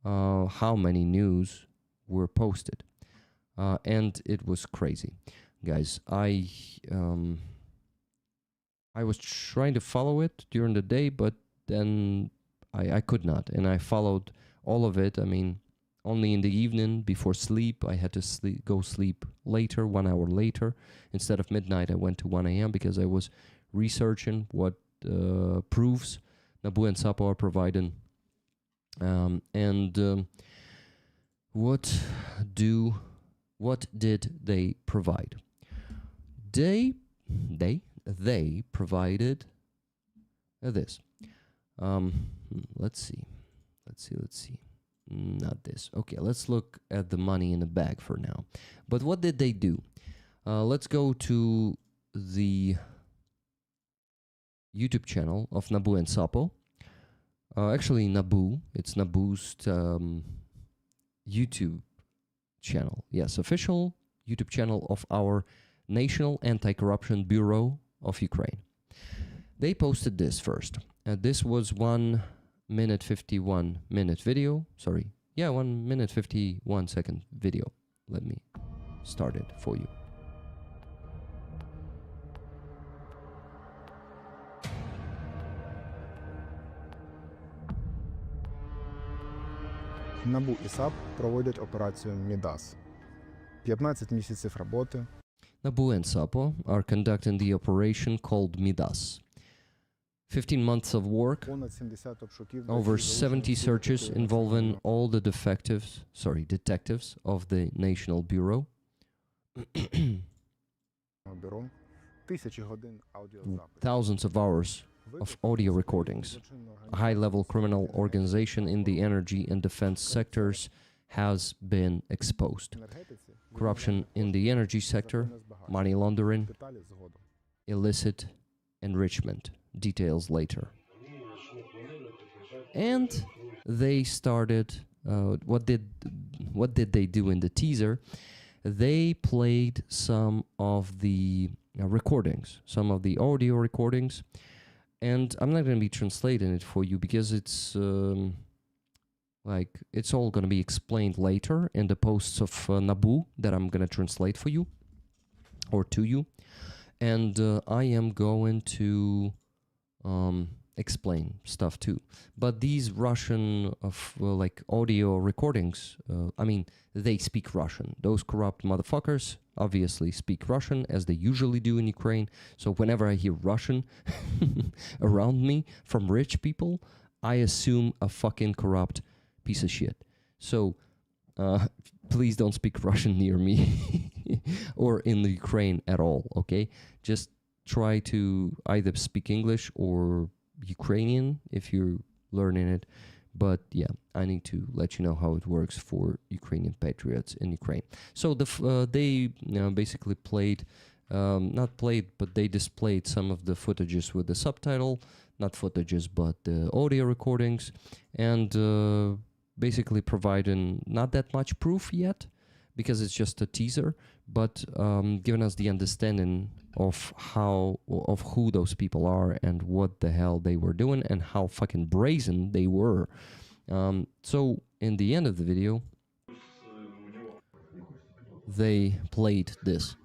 how many news were posted. And it was crazy. Guys, I was trying to follow it during the day, but then I could not. And I followed all of it. I mean, only in the evening before sleep. I had to go sleep later, 1 hour later. Instead of midnight, I went to 1 a.m. because I was researching what proofs NABU and SAPO are providing. What did they provide? They provided this. Let's see. Not this. Okay, let's look at the money in the bag for now. But what did they do? Let's go to the YouTube channel of NABU and SAPO. Actually, NABU. It's NABU's YouTube channel. Yes, official YouTube channel of our National Anti-Corruption Bureau of Ukraine. they posted this first. This was 1 minute 51 minute video. Sorry. Yeah, 1 minute 51 second video. Let me start it for you. НАБУ і САП проводять операцію «Мідас». 15 місяців роботи. NABU and SAPO are conducting the operation called Midas. 15 months of work, Понад 70 обшуків. over 70 searches involving all the detectives of the National Bureau, Бюро. Тисячі годин аудіозаписів. thousands of hours of audio recordings. A high-level criminal organization in the energy and defense sectors has been exposed. Corruption in the energy sector, money laundering, Деталі згодом. illicit enrichment. Details later. And they started. What did they do in the teaser? They played some of the recordings, some of the audio recordings, and I'm not going to be translating it for you because it's it's all going to be explained later in the posts of NABU that I'm going to translate for you or to you, and I am going to explain stuff too. But these Russian audio recordings, I mean, they speak Russian. Those corrupt motherfuckers obviously speak Russian, as they usually do in Ukraine. So whenever I hear Russian around me from rich people, I assume a fucking corrupt piece of shit. So please don't speak Russian near me or in the Ukraine at all, okay? Just try to either speak English or Ukrainian if you're learning it. But yeah, I need to let you know how it works for Ukrainian patriots in Ukraine. So they basically but they displayed some of the footages with the subtitle, not footages, but the audio recordings, and basically providing not that much proof yet, because it's just a teaser, but giving us the understanding of who those people are and what the hell they were doing and how fucking brazen they were. So in the end of the video, they played this.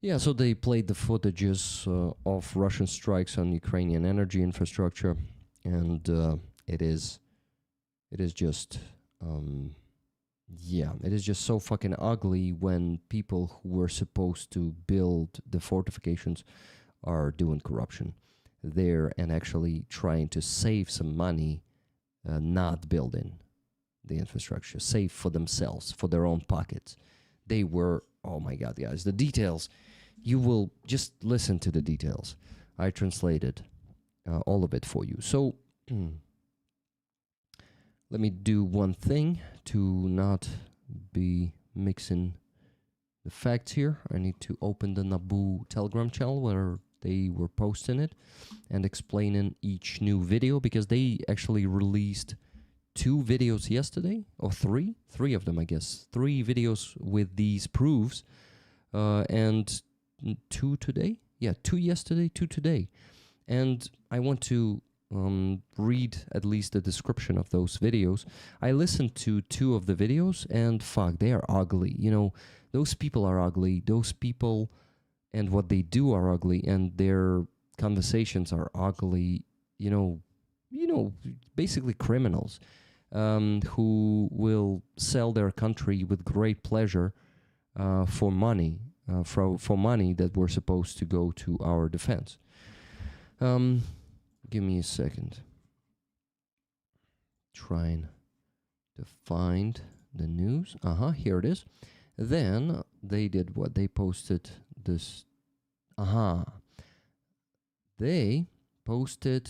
Yeah, so they played the footages of Russian strikes on Ukrainian energy infrastructure, and it is just it is just so fucking ugly when people who were supposed to build the fortifications are doing corruption there and actually trying to save some money, not building the infrastructure, save for themselves, for their own pockets. They were, oh my god, guys, the details. You will just listen to the details. I translated all of it for you. So let me do one thing to not be mixing the facts here. I need to open the NABU Telegram channel where they were posting it and explaining each new video, because they actually released 2 videos yesterday, or 3 of them, I guess. 3 videos with these proofs, and 2 today. Yeah, 2 yesterday, 2 today. And I want to read at least the description of those videos. I listened to 2 of the videos, and fuck, they are ugly. You know, those people are ugly. Those people and what they do are ugly, and their conversations are ugly. You know, basically criminals who will sell their country with great pleasure for money. For money that were supposed to go to our defense. Give me a second. Trying to find the news. Here it is. Then they did what? They posted this. They posted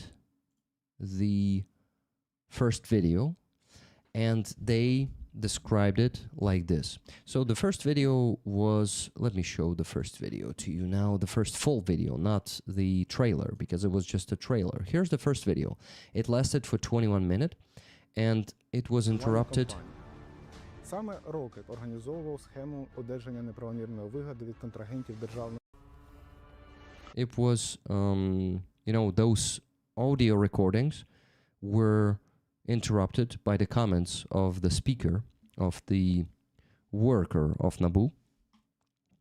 the first video, and they described it like this. So the first video was, let me show the first video to you now, the first full video, not the trailer, because it was just a trailer. Here's the first video. It lasted for 21 minutes, and it was interrupted. Саме Rocket організовував схему одержання неправомірної вигоди від контрагентів державної. It was, those audio recordings were interrupted by the comments of the speaker, of the worker of Naboo.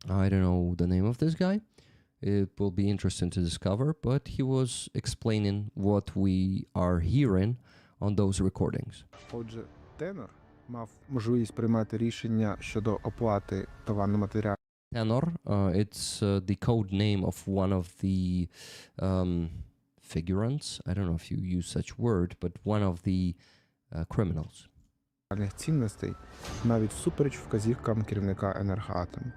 I don't know the name of this guy. It will be interesting to discover, but he was explaining what we are hearing on those recordings. Отже, тенор мав можливість приймати рішення щодо оплати товарно-матеріальних. Tenor, it's the code name of one of the figurants. I don't know if you use such word, but one of the criminals. Цінностей навіть всупереч вказівкам керівника енергоатому.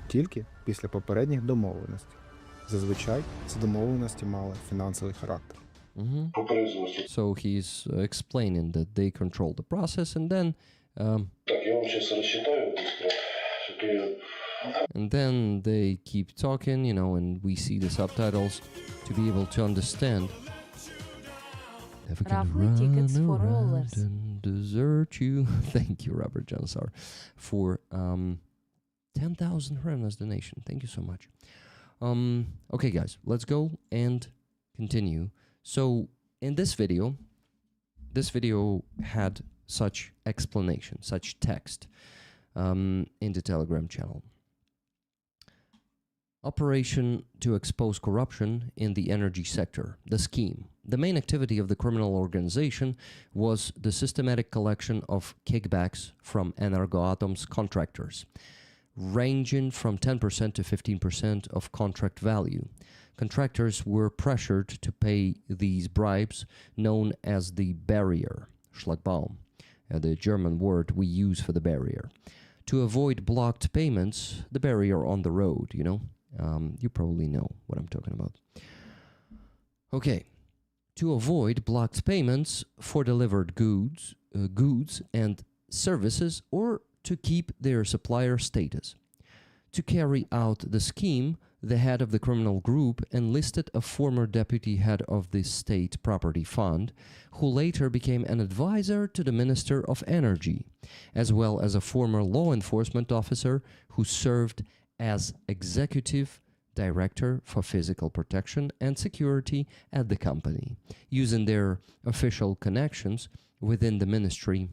Тільки після попередніх домовленостей. Зазвичай ці домовленості мали фінансовий характер. So he's explaining that they control the process, and then and then they keep talking, and we see the subtitles to be able to understand. Never gonna Roughly tickets for run rollers. around and desert you. Thank you, Robert Jansar, for 10,000 hryvnias donation. Thank you so much. Okay, guys, let's go and continue. So in this video had such explanation, such text in the Telegram channel. Operation to expose corruption in the energy sector. The scheme. The main activity of the criminal organization was the systematic collection of kickbacks from Energoatom's contractors, ranging from 10% to 15% of contract value. Contractors were pressured to pay these bribes, known as the barrier, Schlagbaum, the German word we use for the barrier. To avoid blocked payments, the barrier on the road, you probably know what I'm talking about. Okay. To avoid blocked payments for delivered goods and services, or to keep their supplier status. To carry out the scheme, the head of the criminal group enlisted a former deputy head of the State Property Fund, who later became an advisor to the Minister of Energy, as well as a former law enforcement officer who served as executive director for physical protection and security at the company. Using their official connections within the ministry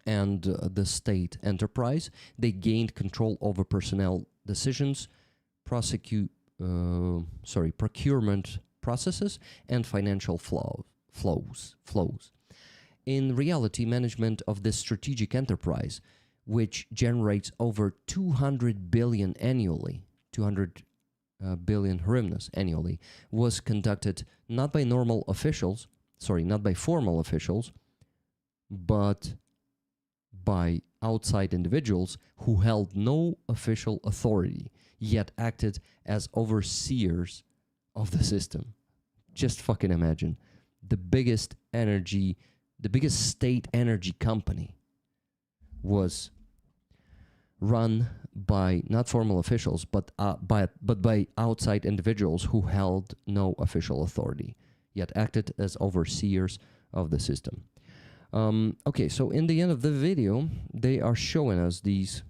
and the state enterprise, they gained control over personnel decisions, procurement processes, and financial flows. In reality, management of this strategic enterprise, which generates over 200 billion annually, 200 billion hryvnias annually, was conducted not by formal officials, but by outside individuals who held no official authority, yet acted as overseers of the system. Just fucking imagine. The biggest state energy company was run by not formal officials, but by outside individuals who held no official authority, yet acted as overseers of the system. Okay, so in the end of the video, they are showing us these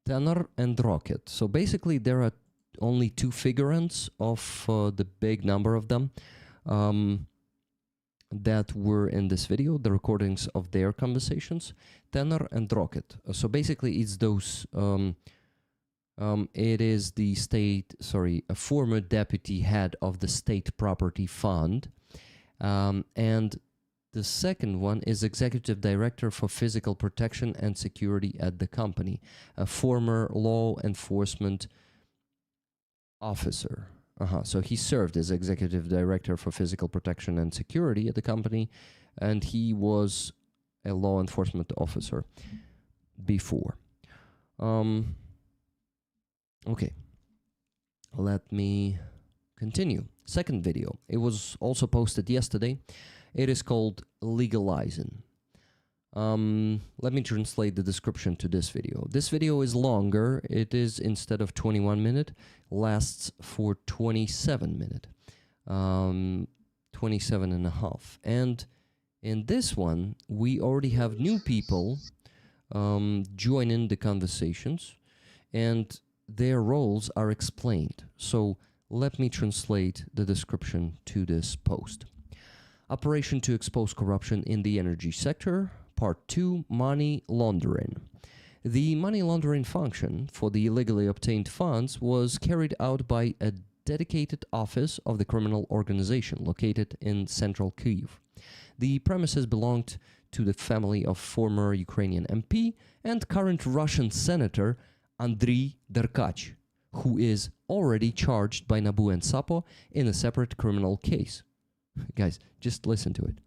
Tenor and Rocket. So basically, there are only two figurants of the big number of them that were in this video, the recordings of their conversations, Tenor and Rocket. So basically, it's those, it is a former deputy head of the State Property Fund, and the second one is executive director for physical protection and security at the company, a former law enforcement officer. So he served as executive director for physical protection and security at the company, and he was a law enforcement officer before. Okay, let me continue. Second video. It was also posted yesterday. It is called Legalizing. Let me translate the description to this video. This video is longer. It is, instead of 21 minute, lasts for 27 minute. 27 and a half. And in this one, we already have new people join in the conversations, and their roles are explained. So let me translate the description to this post. Operation to expose corruption in the energy sector. Part 2, money laundering. The money laundering function for the illegally obtained funds was carried out by a dedicated office of the criminal organization located in central Kyiv. The premises belonged to the family of former Ukrainian MP and current Russian Senator Andriy Derkach, who is already charged by Nabu and Sapo in a separate criminal case. Guys, just listen to it.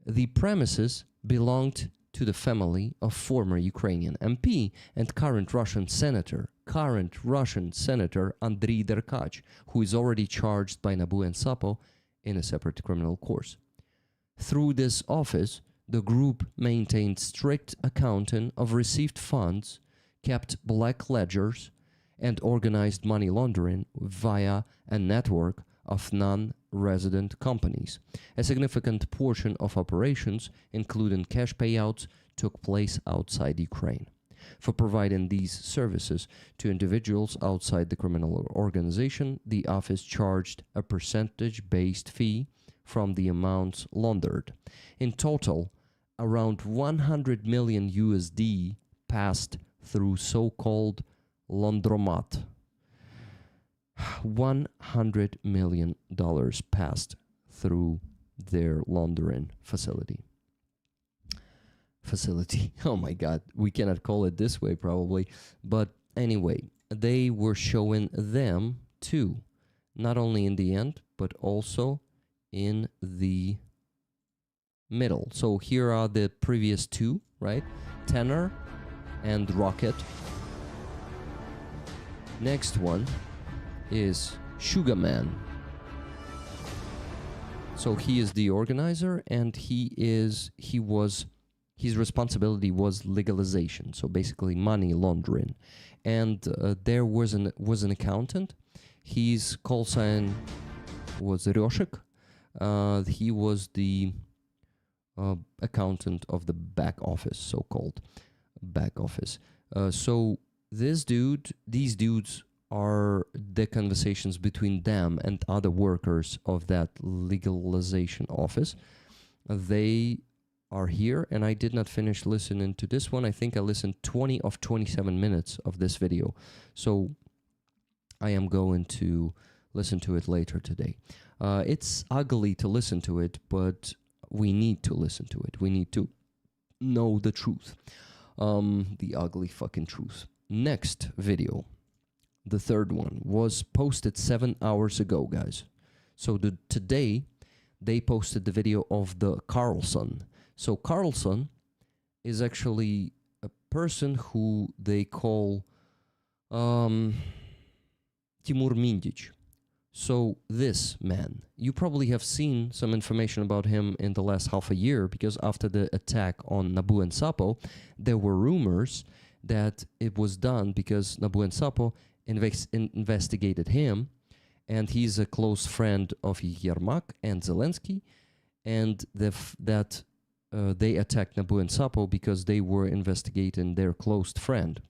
The premises belonged to the family of former Ukrainian MP and current Russian Senator Andriy Derkach, who is already charged by Nabu and Sapo in a separate criminal course. Through this office, the group maintained strict accounting of received funds, kept black ledgers, and organized money laundering via a network of non-resident companies. A significant portion of operations, including cash payouts, took place outside Ukraine. For providing these services to individuals outside the criminal organization, the office charged a percentage-based fee from the amounts laundered. In total, around 100 million USD passed through so-called laundromat. $100 million passed through their laundering facility. Oh my God, we cannot call it this way probably. But anyway, they were showing them too. Not only in the end, but also in the middle. So here are the previous two, right? Tenor and Rocket. Next one is Sugarman. So he is the organizer, and his responsibility was legalization. So basically money laundering. And there was an accountant. His call sign was Ryoshik. He was the accountant of the back office, so-called back office. So these dudes are the conversations between them and other workers of that legalization office. They are here, and I did not finish listening to this one. I think I listened 20 of 27 minutes of this video. So I am going to listen to it later today. It's ugly to listen to it, but we need to listen to it. We need to know the truth. The ugly fucking truth. Next video, the third one, was posted 7 hours ago, guys. So today, they posted the video of the Carlson. So Carlson is actually a person who they call Timur Mindic. So this man, you probably have seen some information about him in the last half a year, because after the attack on Nabu and Sapo, there were rumors that it was done because Nabu and Sapo investigated him, and he's a close friend of Yermak and Zelensky, and that they attacked Nabu and Sapo because they were investigating their close friend.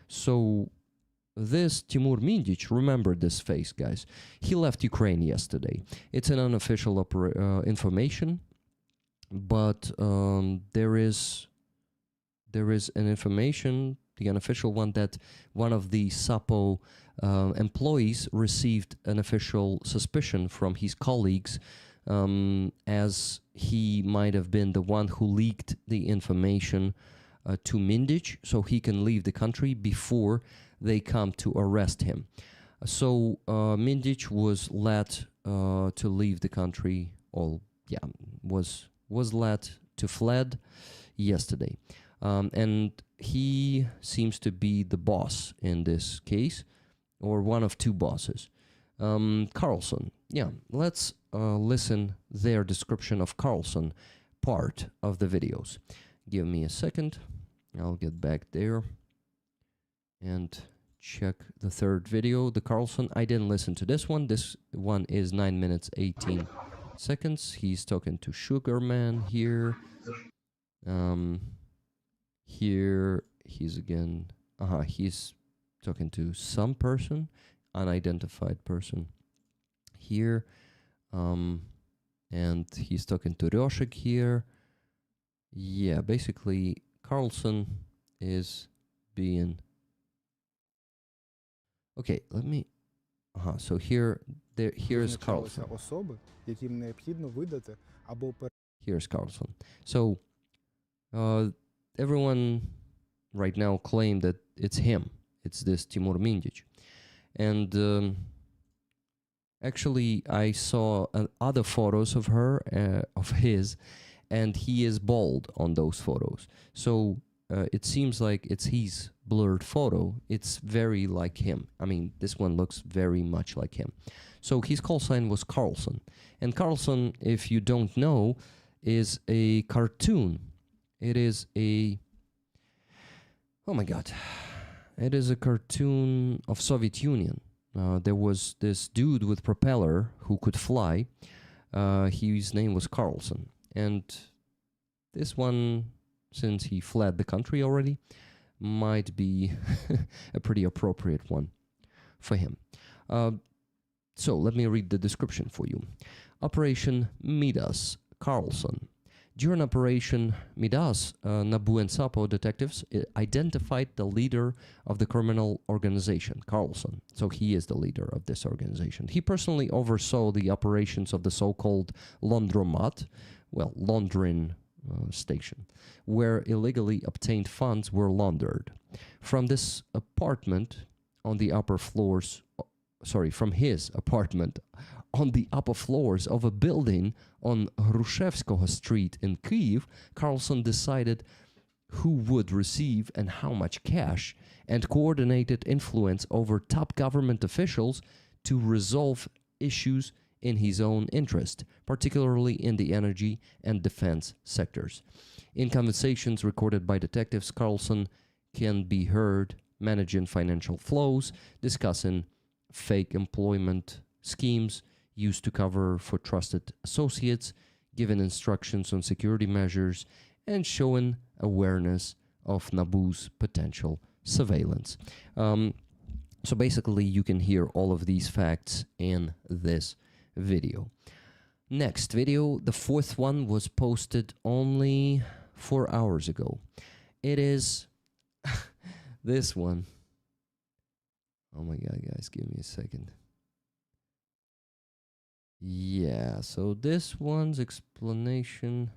So this Timur Mindic, remember this face, guys. He left Ukraine yesterday. It's an unofficial information, but there is an information, the unofficial one, that one of the Sapo employees received an official suspicion from his colleagues, as he might have been the one who leaked the information to Mindic, so he can leave the country before they come to arrest him. So Mindic was let to leave the country, was let to fled yesterday. And he seems to be the boss in this case, or one of two bosses. Carlson. Yeah, let's listen their description of Carlson part of the videos. Give me a second. I'll get back there and check the third video, the Carlson. I didn't listen to this one. This one is 9 minutes 18 seconds. He's talking to Sugarman here. Here he's again. He's talking to some person, unidentified person. Here, and he's talking to Ryoshik here. Yeah, basically Carlson is being. Okay, let me. So here's Визначалися Carlson. особи, яким необхідно видати або Here's Carlson. So everyone right now claim that it's him. It's this Timur Mindic. And actually, I saw other photos of of his, and he is bald on those photos. So it seems like it's his blurred photo. It's very like him. I mean, this one looks very much like him. So his call sign was Carlson. And Carlson, if you don't know, is a cartoon. It is a... Oh my God. It is a cartoon of Soviet Union. There was this dude with propeller who could fly. His name was Carlson. And this one, since he fled the country already, might be a pretty appropriate one for him. So let me read the description for you. Operation Midas, Carlson. During Operation Midas, Nabu and Sapo detectives identified the leader of the criminal organization, Carlson. So he is the leader of this organization. He personally oversaw the operations of the so-called laundromat, well, laundering station, where illegally obtained funds were laundered. From this apartment on the upper floors, from his apartment on the upper floors of a building on Hrushevskoho Street in Kyiv, Carlson decided who would receive and how much cash, and coordinated influence over top government officials to resolve issues in his own interest, particularly in the energy and defense sectors. In conversations recorded by detectives, Carlson can be heard managing financial flows, discussing fake employment schemes used to cover for trusted associates, giving instructions on security measures, and showing awareness of Nabu's potential surveillance. So basically, you can hear all of these facts in this video. Next video, the fourth one, was posted only 4 hours ago. It is this one. Oh my God, guys, give me a second. Yeah, so this one's explanation.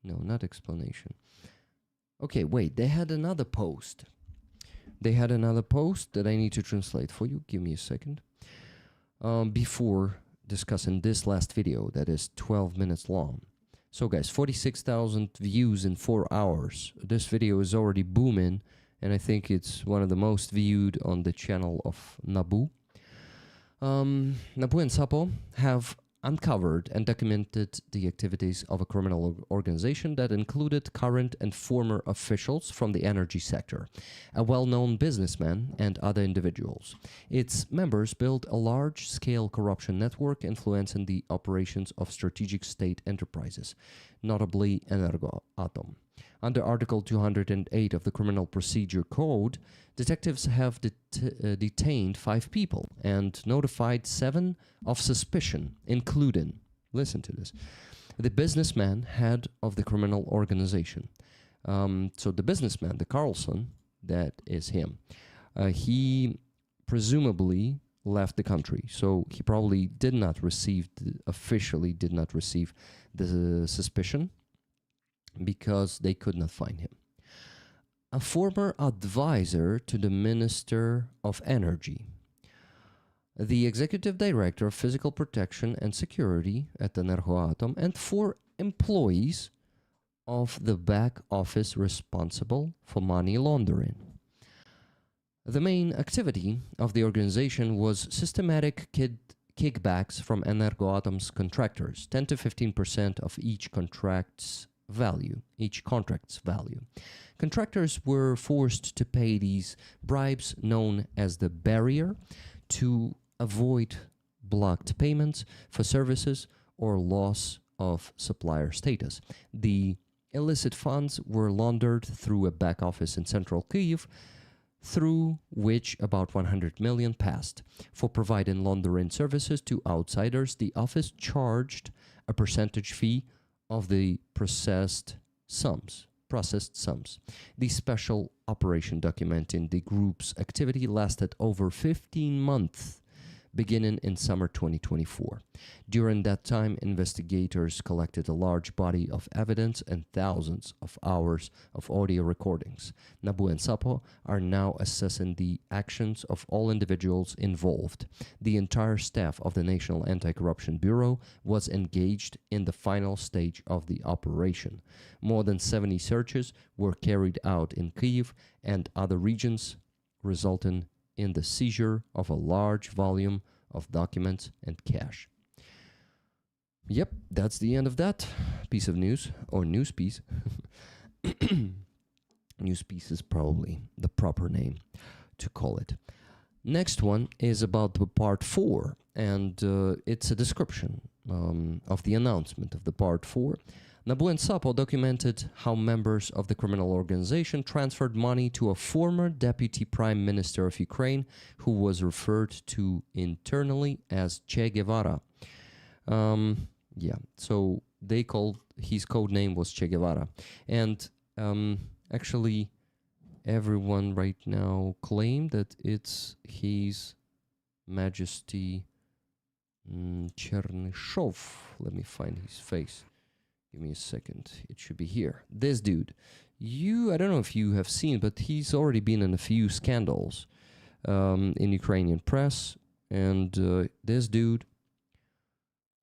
No, not explanation. Okay, wait, they had another post. They had another post that I need to translate for you. Give me a second. Before discussing this last video that is 12 minutes long. So guys, 46,000 views in 4 hours. This video is already booming, and I think it's one of the most viewed on the channel of Nabu. Nabu and Sapo have uncovered and documented the activities of a criminal organization that included current and former officials from the energy sector, a well-known businessman, and other individuals. Its members built a large-scale corruption network influencing the operations of strategic state enterprises, notably Energoatom. Under Article 208 of the Criminal Procedure Code, detectives have detained 5 people and notified 7 of suspicion, including, listen to this, the businessman head of the criminal organization. So the businessman, the Carlson, that is him. He presumably left the country, so he probably officially did not receive the suspicion, because they could not find him. A former advisor to the Minister of Energy, the Executive Director of Physical Protection and Security at Energoatom, and 4 employees of the back office responsible for money laundering. The main activity of the organization was systematic kickbacks from Energoatom's contractors, 10 to 15% of each contract's value. Contractors were forced to pay these bribes, known as the barrier, to avoid blocked payments for services or loss of supplier status. The illicit funds were laundered through a back office in central Kyiv, through which about 100 million passed. For providing laundering services to outsiders, the office charged a percentage fee of the processed sums. The special operation documenting the group's activity lasted over 15 months, beginning in summer 2024. During that time, investigators collected a large body of evidence and thousands of hours of audio recordings. Nabu and Sapo are now assessing the actions of all individuals involved. The entire staff of the National Anti-Corruption Bureau was engaged in the final stage of the operation. More than 70 searches were carried out in Kyiv and other regions, resulting in the seizure of a large volume of documents and cash. Yep, that's the end of that piece of news, or news piece. News piece is probably the proper name to call it. Next one is about the part 4, and it's a description of the announcement of the part 4. Nabu and Sapo documented how members of the criminal organization transferred money to a former deputy prime minister of Ukraine who was referred to internally as Che Guevara. So they called, his code name was Che Guevara. And actually, everyone right now claimed that it's His Majesty Chernyshov. Let me find his face. Give me a second. It should be here. This dude. I don't know if you have seen, but he's already been in a few scandals in Ukrainian press. And this dude,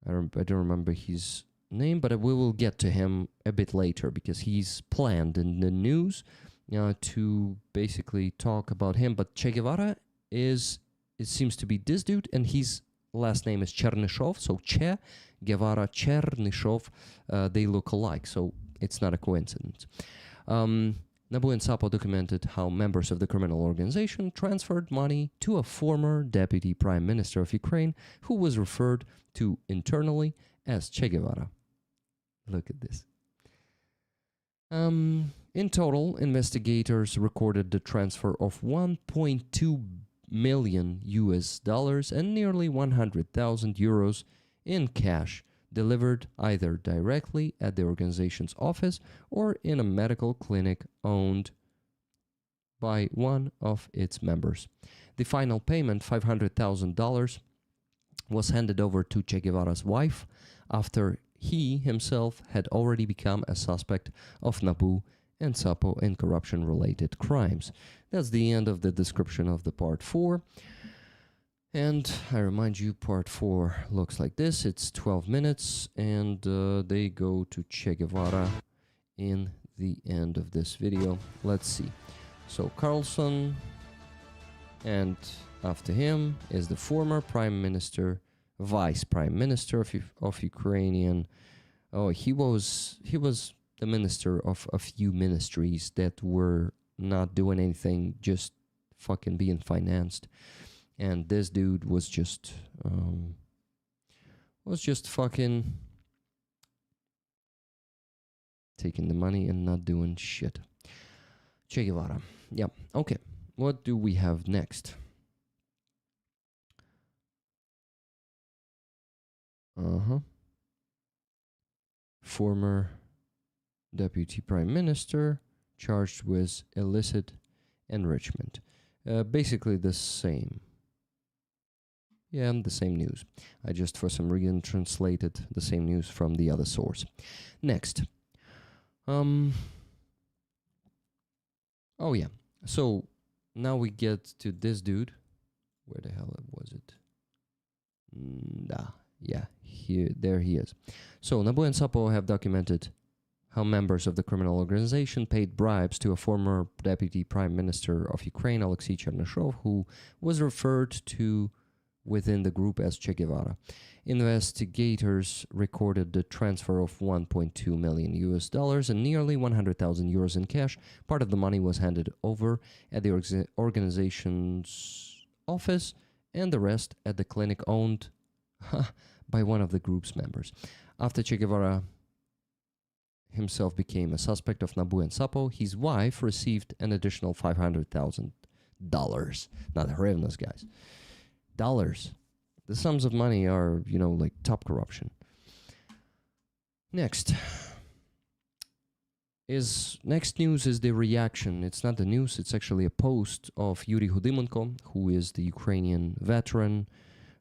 I don't remember his name, but we will get to him a bit later because he's planned in the news to basically talk about him. But Che Guevara it seems to be this dude, and his last name is Chernyshov, so Che Guevara, Chernyshov, they look alike, so it's not a coincidence. Nabu and Sapo documented how members of the criminal organization transferred money to a former deputy prime minister of Ukraine who was referred to internally as Che Guevara. Look at this. In total, investigators recorded the transfer of 1.2 million US dollars and nearly 100,000 euros in cash, delivered either directly at the organization's office or in a medical clinic owned by one of its members. The final payment, $500,000, was handed over to Che Guevara's wife after he himself had already become a suspect of Nabu and Sapo in corruption-related crimes. That's the end of the description of the part 4. And I remind you, part 4 looks like this. It's 12 minutes, and they go to Che Guevara in the end of this video. Let's see. So Carlson, and after him is the former prime minister, vice prime minister of Ukrainian. Oh, he was the minister of a few ministries that were not doing anything, just fucking being financed. And this dude was just fucking taking the money and not doing shit. Che Guevara. Yeah, okay. What do we have next? Former deputy prime minister charged with illicit enrichment. Basically the same. Yeah, the same news. I just, for some reason, translated the same news from the other source. Next. Oh, yeah. So, now we get to this dude. Where the hell was it? Yeah, there he is. So, Nabu and Sapo have documented how members of the criminal organization paid bribes to a former deputy prime minister of Ukraine, Alexei Chernyshov, who was referred to within the group as Che Guevara. Investigators recorded the transfer of 1.2 million US dollars and nearly 100,000 euros in cash. Part of the money was handed over at the organization's office and the rest at the clinic owned by one of the group's members. After Che Guevara himself became a suspect of Nabu and Sapo, his wife received an additional $500,000. Not hryvnias, guys. Dollars. The sums of money are, like top corruption. Next news is the reaction. It's not the news, it's actually a post of Yuri Hudymenko, who is the Ukrainian veteran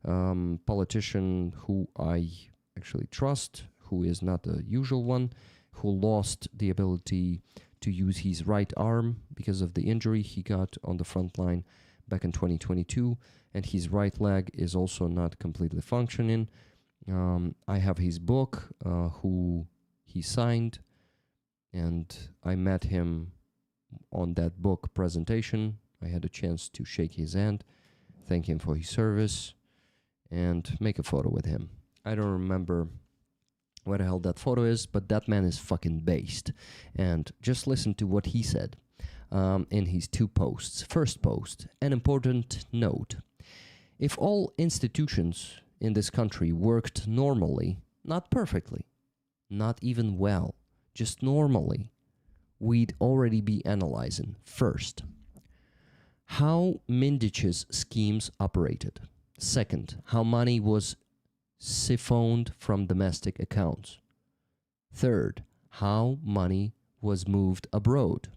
politician who I actually trust, who is not the usual one, who lost the ability to use his right arm because of the injury he got on the front line back in 2022, and his right leg is also not completely functioning. I have his book, who he signed, and I met him on that book presentation. I had a chance to shake his hand, thank him for his service, and make a photo with him. I don't remember what the hell that photo is, but that man is fucking based. And just listen to what he said in his two posts. First post, an important note. If all institutions in this country worked normally, not perfectly, not even well, just normally, we'd already be analyzing, first, how Mindic's schemes operated. Second, how money was siphoned from domestic accounts. Third, how money was moved abroad.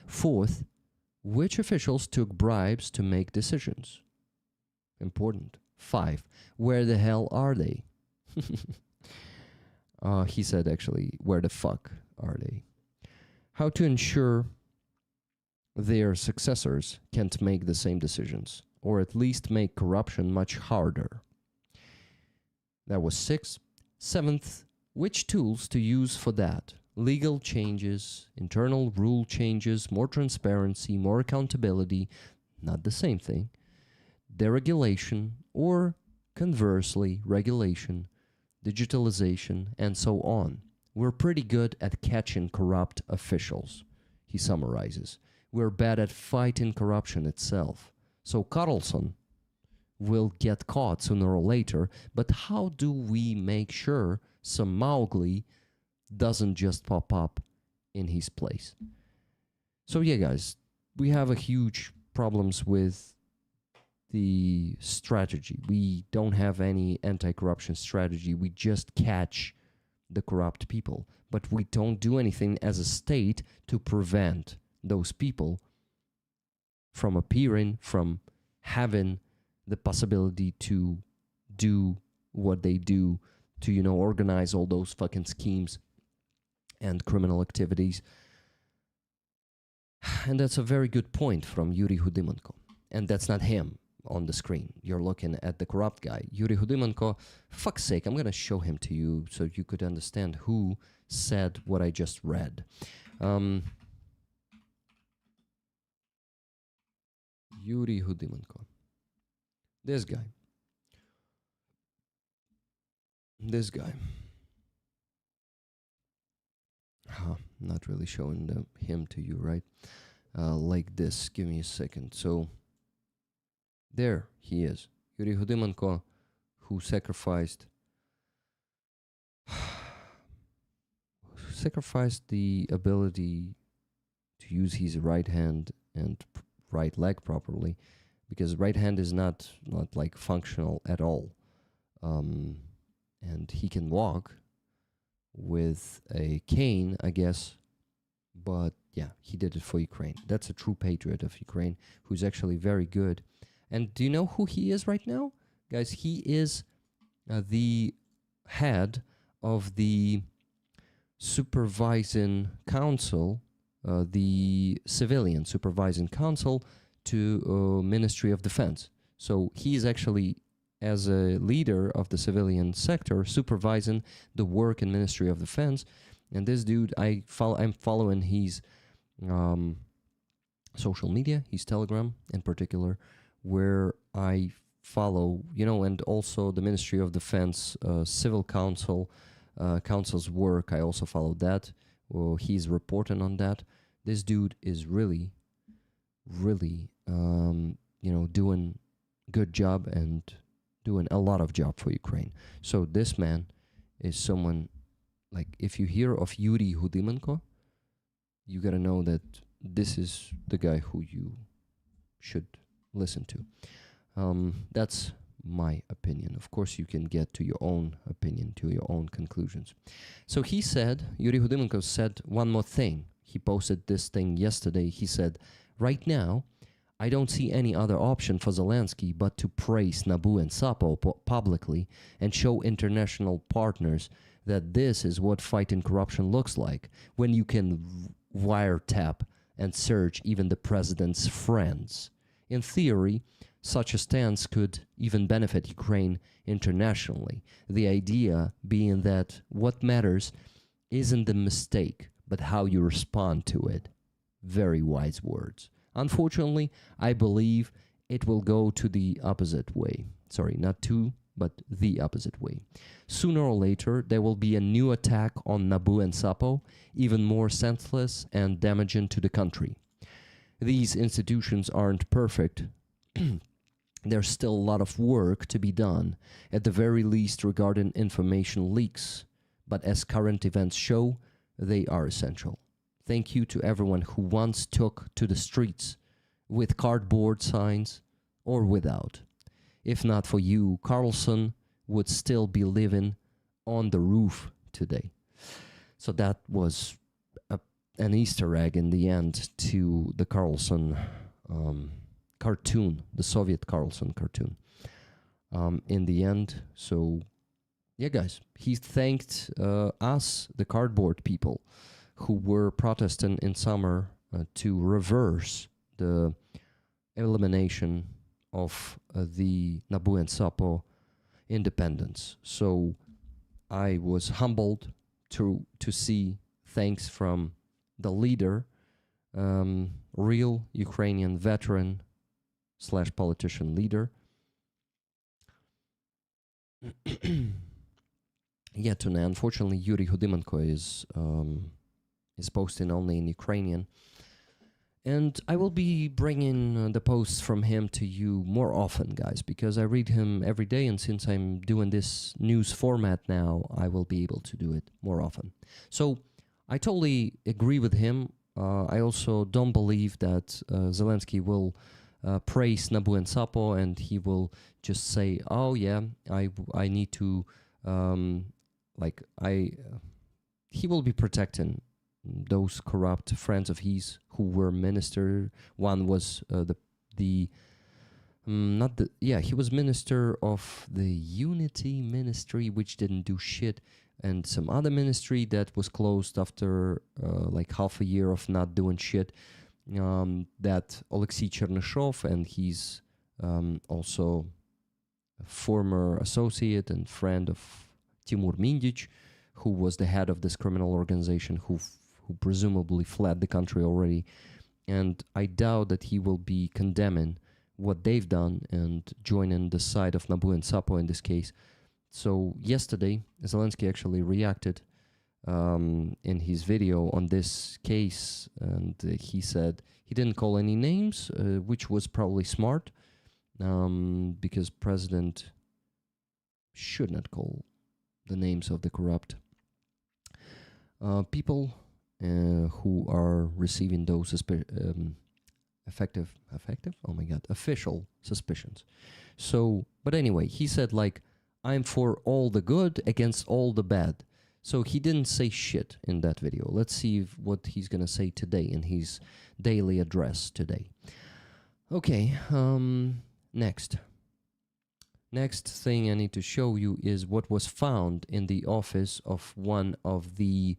Fourth, which officials took bribes to make decisions. Important. 5, where the hell are they? He said, actually, where the fuck are they? How to ensure their successors can't make the same decisions, or at least make corruption much harder. That was 6. 7th, which tools to use for that? Legal changes, internal rule changes, more transparency, more accountability, not the same thing. Deregulation, or conversely, regulation, digitalization, and so on. We're pretty good at catching corrupt officials, he summarizes. We're bad at fighting corruption itself. So Carlson will get caught sooner or later, but how do we make sure some Mowgli doesn't just pop up in his place? So yeah, guys, we have a huge problems with the strategy. We don't have any anti-corruption strategy. We just catch the corrupt people, but we don't do anything as a state to prevent those people from appearing, from having the possibility to do what they do, to, organize all those fucking schemes and criminal activities. And that's a very good point from Yuri Hudymenko. And that's not him on the screen. You're looking at the corrupt guy. Yuri Hudymenko, for fuck's sake, I'm going to show him to you so you could understand who said what I just read. Yuri Hudymenko. This guy. Not really showing him to you, right? Like this. Give me a second. So, there he is. Yuri Hudymenko, who sacrificed the ability to use his right hand and right leg properly, because right hand is not like functional at all. And he can walk with a cane, I guess, but yeah, he did it for Ukraine. That's a true patriot of Ukraine, who's actually very good. And do you know who he is right now? Guys, he is the head of the supervising council, the civilian supervising council to Ministry of Defense. So he is actually, as a leader of the civilian sector, supervising the work in Ministry of Defense. And this dude, I'm following his social media, his Telegram in particular, where I follow, and also the Ministry of Defense Civil Council's work. I also follow that. Well, he's reporting on that. This dude is really, really, doing good job and doing a lot of job for Ukraine. So this man is someone, like, if you hear of Yuri Hudimenko, you gotta know that this is the guy who you should listen to. That's my opinion. Of course, you can get to your own opinion, to your own conclusions. So Yuri Hudimenko said one more thing. He posted this thing yesterday. He said, right now, I don't see any other option for Zelensky but to praise Nabu and Sapo publicly and show international partners that this is what fighting corruption looks like, when you can wiretap and search even the president's friends. In theory, such a stance could even benefit Ukraine internationally. The idea being that what matters isn't the mistake, but how you respond to it. Very wise words. Unfortunately, I believe it will go to the opposite way. Sorry, not to, but the opposite way. Sooner or later, there will be a new attack on Nabu and Sapo, even more senseless and damaging to the country. These institutions aren't perfect. There's still a lot of work to be done, at the very least regarding information leaks. But as current events show, they are essential. Thank you to everyone who once took to the streets with cardboard signs or without. If not for you, Carlson would still be living on the roof today. So that was an Easter egg in the end to the Carlson cartoon, the Soviet Carlson cartoon. In the end, so yeah, guys, he thanked us, the cardboard people, who were protesting in summer to reverse the elimination of the Nabu and Sapo independence. So I was humbled to see thanks from the leader, real Ukrainian veteran / politician leader. Yet, unfortunately, Yuri Hudimenko is posting only in Ukrainian. And I will be bringing the posts from him to you more often, guys, because I read him every day, and since I'm doing this news format now, I will be able to do it more often. So I totally agree with him. I also don't believe that Zelensky will praise Nabu and Sapo and he will just say, oh yeah, I need to, he will be protecting those corrupt friends of his who were minister. One was he was minister of the Unity Ministry, which didn't do shit, and some other ministry that was closed after half a year of not doing shit. That Alexei Chernyshov and his also a former associate and friend of Timur Mindic, who was the head of this criminal organization, who presumably fled the country already. And I doubt that he will be condemning what they've done and joining the side of Nabu and Sapo in this case. So yesterday, Zelensky actually reacted in his video on this case, and he said he didn't call any names, which was probably smart, because president should not call the names of the corrupt people who are receiving those official suspicions. So, but anyway, he said I'm for all the good against all the bad. So he didn't say shit in that video. Let's see what he's gonna say today in his daily address today. Okay, next thing I need to show you is what was found in the office of one of the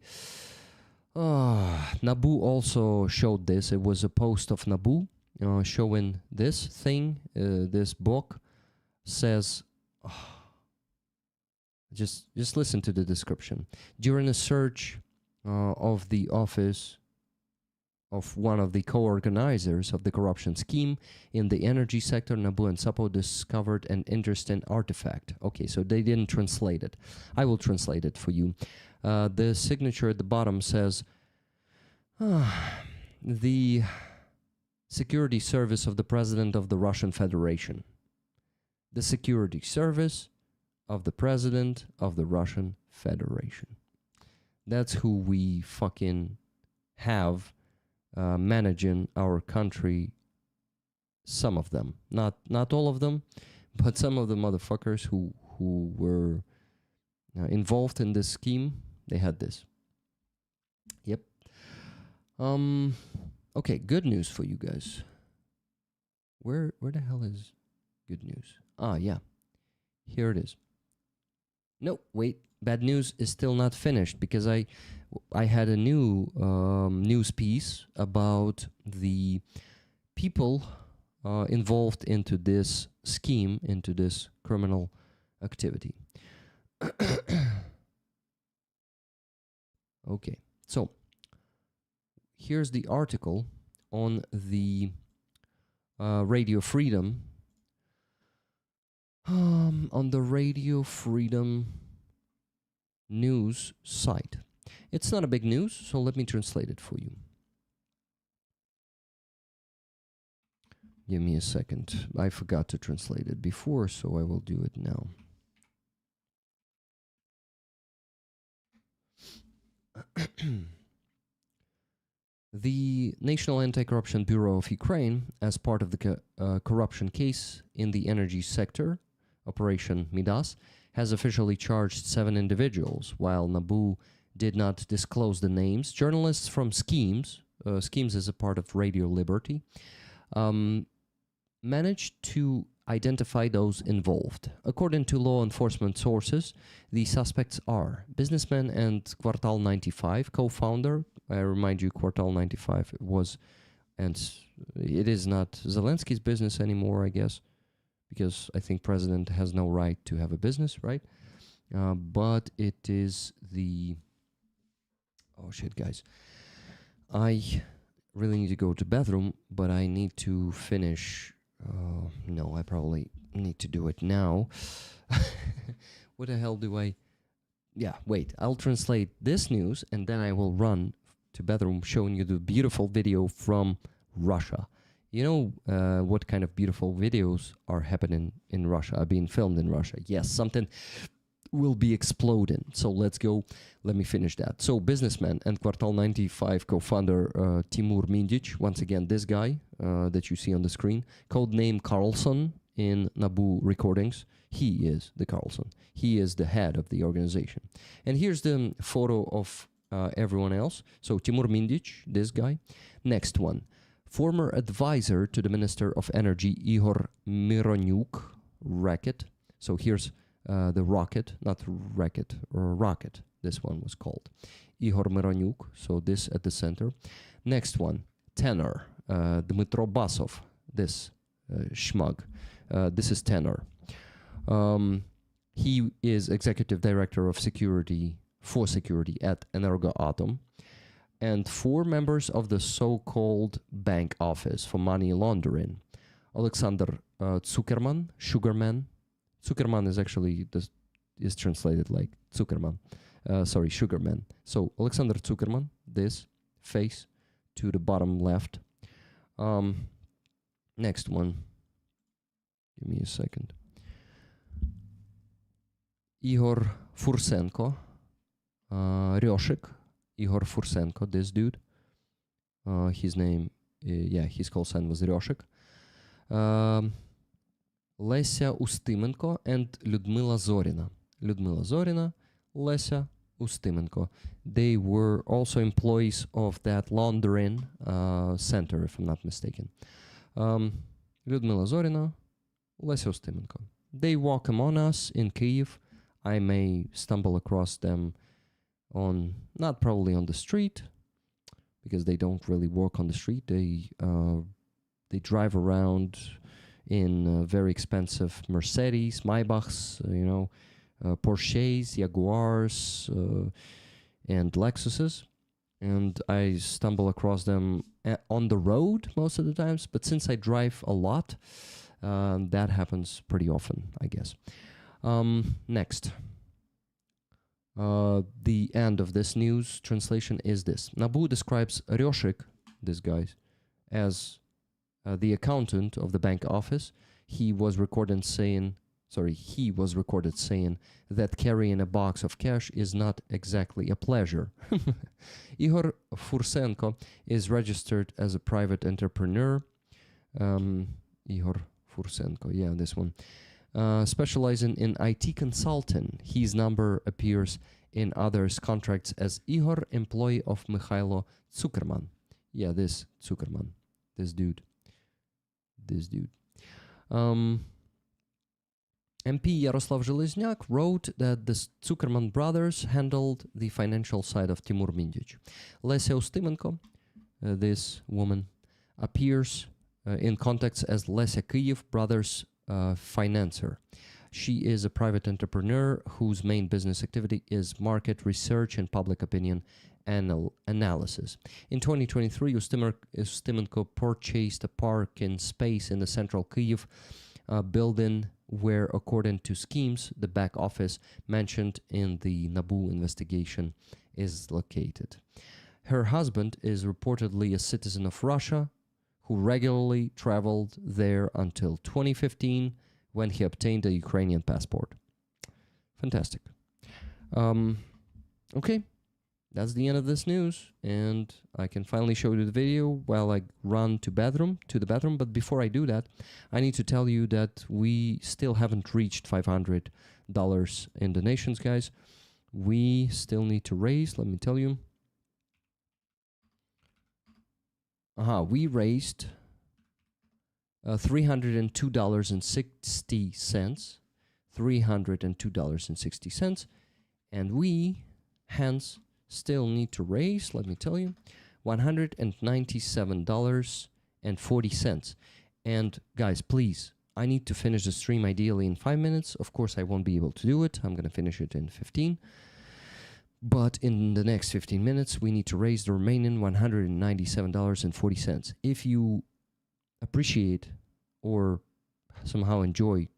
Nabu also showed this. It was a post of Nabu showing this thing. This book says, just listen to the description. During a search of the office of one of the co-organizers of the corruption scheme in the energy sector. Nabu and Sapo discovered an interesting artifact. Okay, so they didn't translate it. I will translate it for you. The signature at the bottom says, the security service of the President of the Russian Federation. The security service of the President of the Russian Federation. That's who we fucking have managing our country. Some of them, not all of them, but some of the motherfuckers who were involved in this scheme, they had this. Yep. Okay, good news for you guys. Where the hell is good news? Ah, yeah. Here it is. No, wait. Bad news is still not finished because I had a new news piece about the people involved into this scheme, into this criminal activity. Okay, so here's the article on the Radio Freedom. On the Radio Freedom news site. It's not a big news, so let me translate it for you. Give me a second. I forgot to translate it before, so I will do it now. The National Anti-Corruption Bureau of Ukraine, as part of the corruption case in the energy sector, Operation Midas, has officially charged 7 individuals. While Nabu did not disclose the names, journalists from Schemes is a part of Radio Liberty, managed to identify those involved. According to law enforcement sources, the suspects are businessman and Kvartal 95 co-founder. I remind you, Kvartal 95 was, and it is not Zelensky's business anymore, I guess, because I think president has no right to have a business, right? But it is the... Oh, shit, guys. I really need to go to bathroom, but I need to finish... no, I probably need to do it now. What the hell do I... Yeah, wait. I'll translate this news, and then I will run to bathroom showing you the beautiful video from Russia. You know what kind of beautiful videos are happening in Russia, are being filmed in Russia. Yes, something will be exploding. So let's go. Let me finish that. So businessman and Kvartal 95 co-founder Timur Mindic, once again, this guy that you see on the screen, codename Carlson in Nabu recordings. He is the Carlson. He is the head of the organization. And here's the photo of everyone else. So Timur Mindic, this guy. Next one. Former advisor to the Minister of Energy, Ihor Mironyuk, Racket. So here's the rocket, not racket, or rocket, this one was called. Ihor Mironyuk, so this at the center. Next one, tenor, Dmitro Basov, this schmug. This is tenor. He is executive director of security at Energoatom. And 4 members of the so-called bank office for money laundering. Alexander Zuckerman, Sugarman. Zuckerman is actually, is translated like Zuckerman. Sorry, Sugarman. So Alexander Zuckerman, this face to the bottom left. Next one. Give me a second. Ihor Fursenko, Ryoshik. Ihor Fursenko, this dude. His name, his call sign was Ryoshik. Lesia Ustimenko and Людмила Зорина. Людмила Зорина, Lesia Ustimenko. They were also employees of that laundering center, if I'm not mistaken. Людмила Зорина, Lesia Ustimenko. They walk among us in Kyiv. I may stumble across them on, not probably on the street, because they don't really work on the street. They drive around in very expensive Mercedes, Maybachs, Porsches, Jaguars, and Lexuses. and I stumble across them on the road most of the times. But since I drive a lot, that happens pretty often, I guess. Next. The end of this news translation is this. Nabu describes Ryoshik, this guy, as the accountant of the bank office. He was recorded saying that carrying a box of cash is not exactly a pleasure. Ihor Fursenko is registered as a private entrepreneur. Ihor Fursenko, yeah, this one. Specializing in IT consulting. His number appears in others' contracts as Ihor, employee of Mikhailo Zuckerman. Yeah, this Zuckerman. This dude. MP Yaroslav Zhelezniak wrote that the Zuckerman brothers handled the financial side of Timur Mindic. Lesia Ustimenko, this woman, appears in contacts as Lesia Kyiv brothers financer. She is a private entrepreneur whose main business activity is market research and public opinion analysis. In 2023, Ustimenko purchased a parking space in the central Kyiv building where, according to schemes, the back office mentioned in the Nabu investigation is located. Her husband is reportedly a citizen of Russia who regularly traveled there until 2015 when he obtained a Ukrainian passport. Fantastic. Okay, that's the end of this news, and I can finally show you the video while I run to the bathroom. But before I do that, I need to tell you that we still haven't reached $500 in donations, guys. We still need to raise, let me tell you. We raised $302.60. $302.60. And we, hence, still need to raise, let me tell you, $197.40. And guys, please, I need to finish the stream ideally in 5 minutes. Of course, I won't be able to do it. I'm going to finish it in 15. But in the next 15 minutes, we need to raise the remaining $197.40. If you appreciate or somehow enjoy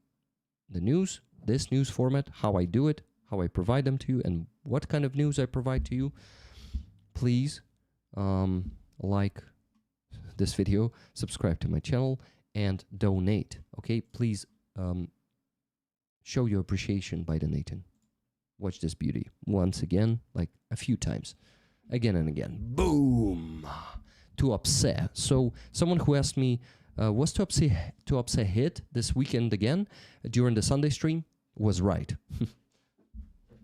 the news, this news format, how I do it, how I provide them to you, and what kind of news I provide to you, please like this video, subscribe to my channel, and donate. Okay, please show your appreciation by donating. Watch this beauty once again, like a few times, again and again. Boom! Tuapse. So someone who asked me, was Tuapse hit this weekend again during the Sunday stream? Was right.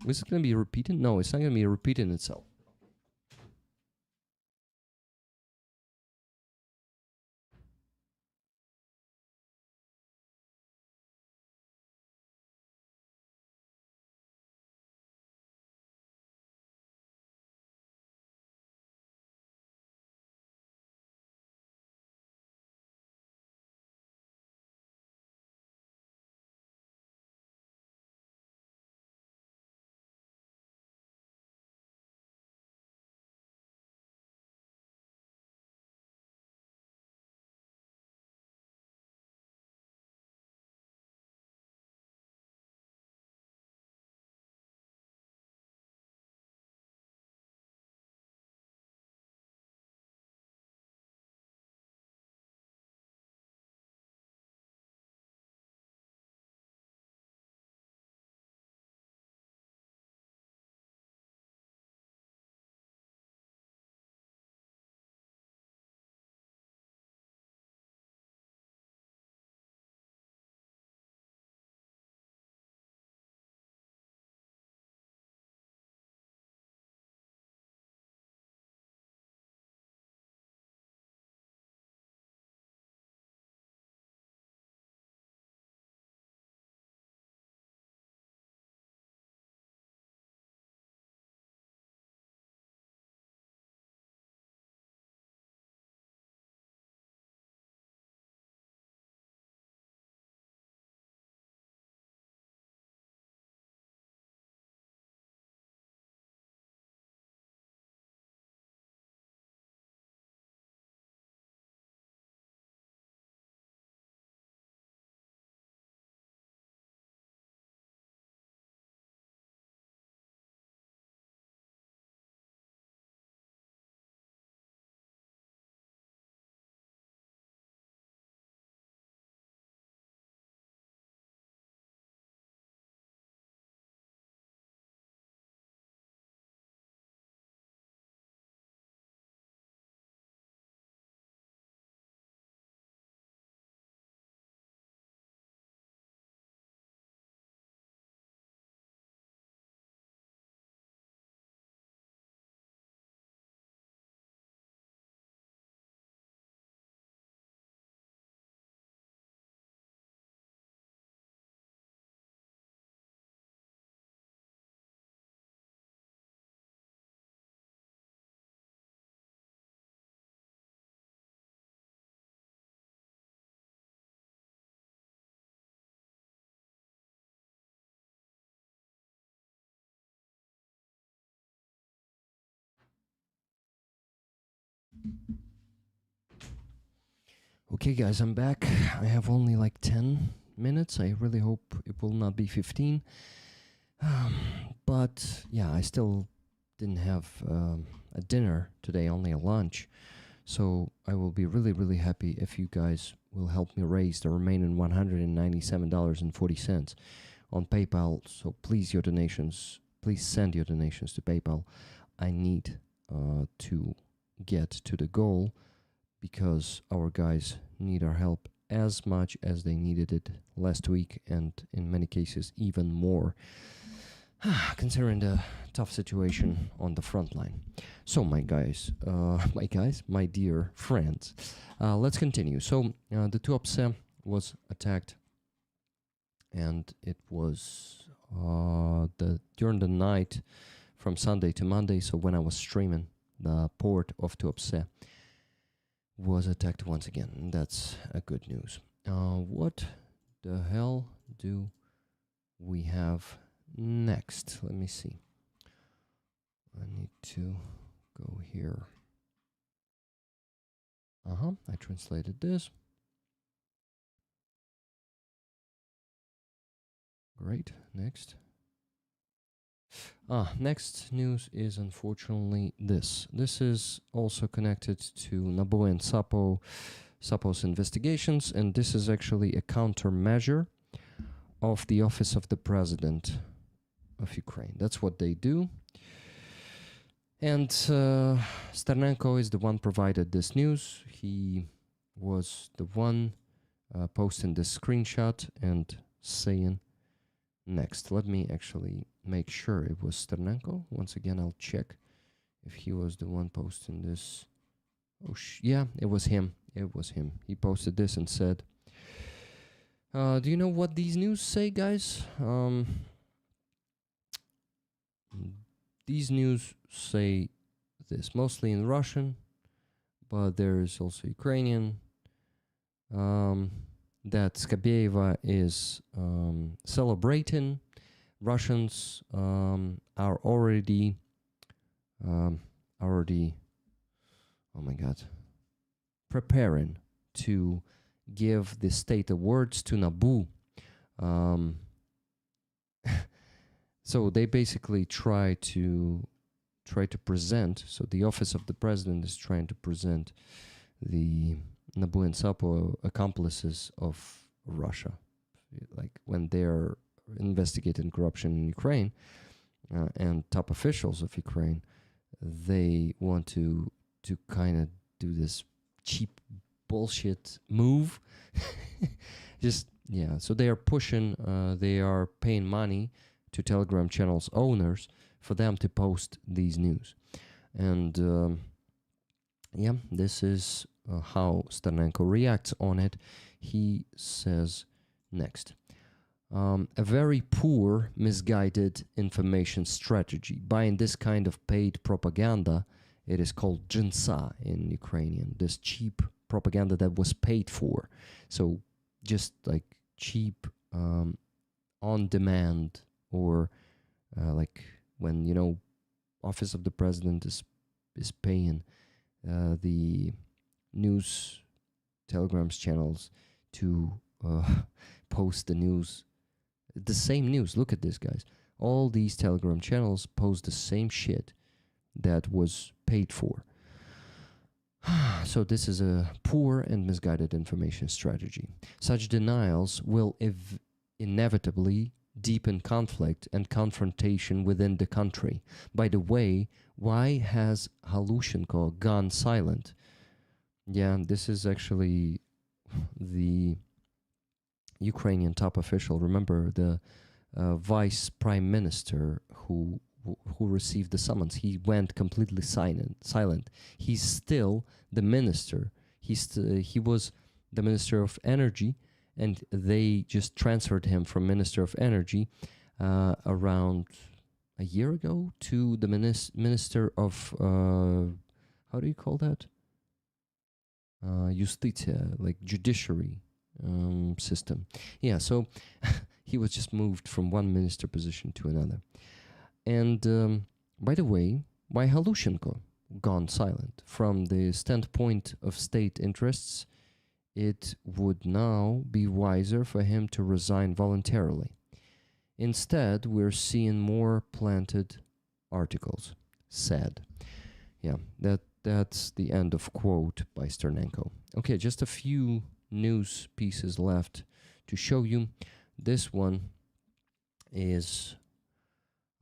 Is it going to be repeating? No, it's not going to be repeating itself. Okay, guys, I'm back. I have only like 10 minutes. I really hope it will not be 15. But yeah, I still didn't have a dinner today, only a lunch. So I will be really, really happy if you guys will help me raise the remaining $197.40 on PayPal. So please, please send your donations to PayPal. I need to get to the goal because our guys need our help as much as they needed it last week, and in many cases even more, considering the tough situation on the front line. So my dear friends, let's continue. So the Tuapse was attacked, and it was during the night from Sunday to Monday. So when I was streaming, the port of Tuapse was attacked once again. And that's a good news. What the hell do we have next? Let me see. I need to go here. I translated this. Great. Next. Next news is unfortunately this. This is also connected to Nabu and Sapo's investigations, and this is actually a countermeasure of the Office of the President of Ukraine. That's what they do. And Sternenko is the one provided this news. He was the one posting this screenshot and saying next. Let me actually make sure it was Sternenko. Once again, I'll check if he was the one posting this. Yeah, it was him. It was him. He posted this and said, do you know what these news say, guys? These news say this, mostly in Russian, but there is also Ukrainian. That Skabeyeva is celebrating. Russians are already, oh my God, preparing to give the state awards to Nabu. So they basically try to present. So the office of the president is trying to present the Nabu and Sapo accomplices of Russia, like when they're investigating corruption in Ukraine and top officials of Ukraine, they want to kind of do this cheap bullshit move. Just yeah. So they are pushing. They are paying money to Telegram channels owners for them to post these news, and yeah, this is how Sternenko reacts on it. He says next. A very poor, misguided information strategy. Buying this kind of paid propaganda, it is called jinsa in Ukrainian, this cheap propaganda that was paid for. So just like cheap on demand, or like when, you know, office of the president is paying the news telegrams channels to post the news, the same news. Look at this, guys. All these telegram channels post the same shit that was paid for. So this is a poor and misguided information strategy. Such denials will inevitably deepen conflict and confrontation within the country. By the way, why has Halushenko gone silent? Yeah, this is actually the Ukrainian top official. Remember the vice prime minister who received the summons. He went completely silent. He's still the minister. He was the minister of energy, and they just transferred him from minister of energy around a year ago to the minister of how do you call that? Justitia, like judiciary system. Yeah, so he was just moved from one minister position to another. And by the way, why Halushenko gone silent? From the standpoint of state interests, it would now be wiser for him to resign voluntarily. Instead, we're seeing more planted articles. Sad. Yeah, that's the end of quote by Sternenko. Okay, just a few news pieces left to show you. This one is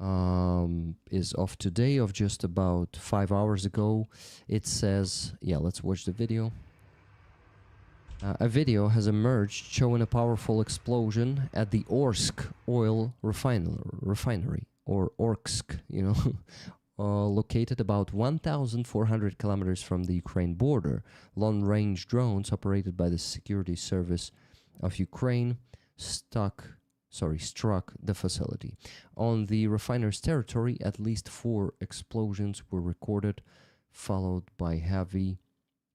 of today, of just about 5 hours ago. It says, yeah, let's watch the video. A video has emerged showing a powerful explosion at the Orsk oil refinery, or Orsk, located about 1,400 kilometers from the Ukraine border. Long-range drones operated by the Security Service of Ukraine struck the facility. On the refiner's territory, at least 4 explosions were recorded, followed by heavy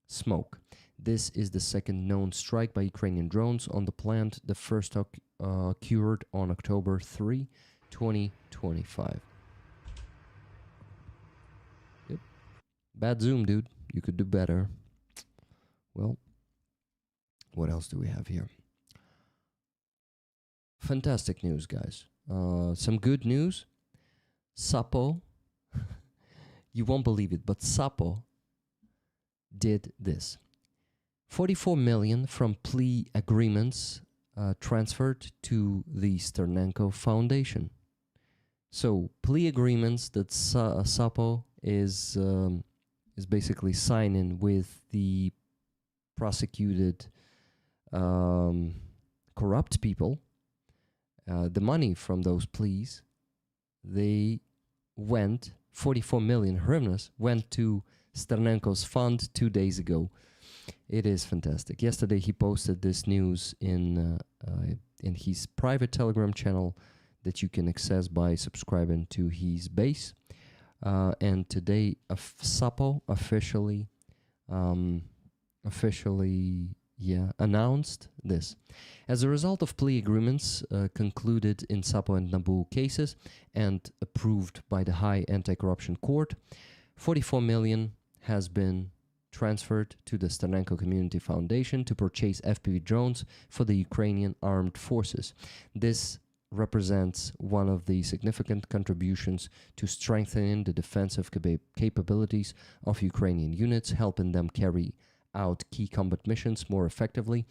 smoke. This is the second known strike by Ukrainian drones on the plant. The first occurred on October 3, 2025. Yep. Bad zoom, dude. You could do better. Well, what else do we have here? Fantastic news, guys. Some good news. Sapo, you won't believe it, but Sapo did this. 44 million from plea agreements transferred to the Sternenko Foundation. So plea agreements that Sapo is basically signing with the prosecuted corrupt people. The money from those pleas, they went, 44 million hryvnias went to Sternenko's fund 2 days ago. It is fantastic. Yesterday he posted this news in his private Telegram channel that you can access by subscribing to his base. And today Sapo officially announced this. As a result of plea agreements concluded in Sapo and Nabu cases and approved by the High Anti-Corruption Court, 44 million has been transferred to the Sternenko Community Foundation to purchase FPV drones for the Ukrainian armed forces. This represents one of the significant contributions to strengthening the defensive capabilities of Ukrainian units, helping them carry out key combat missions more effectively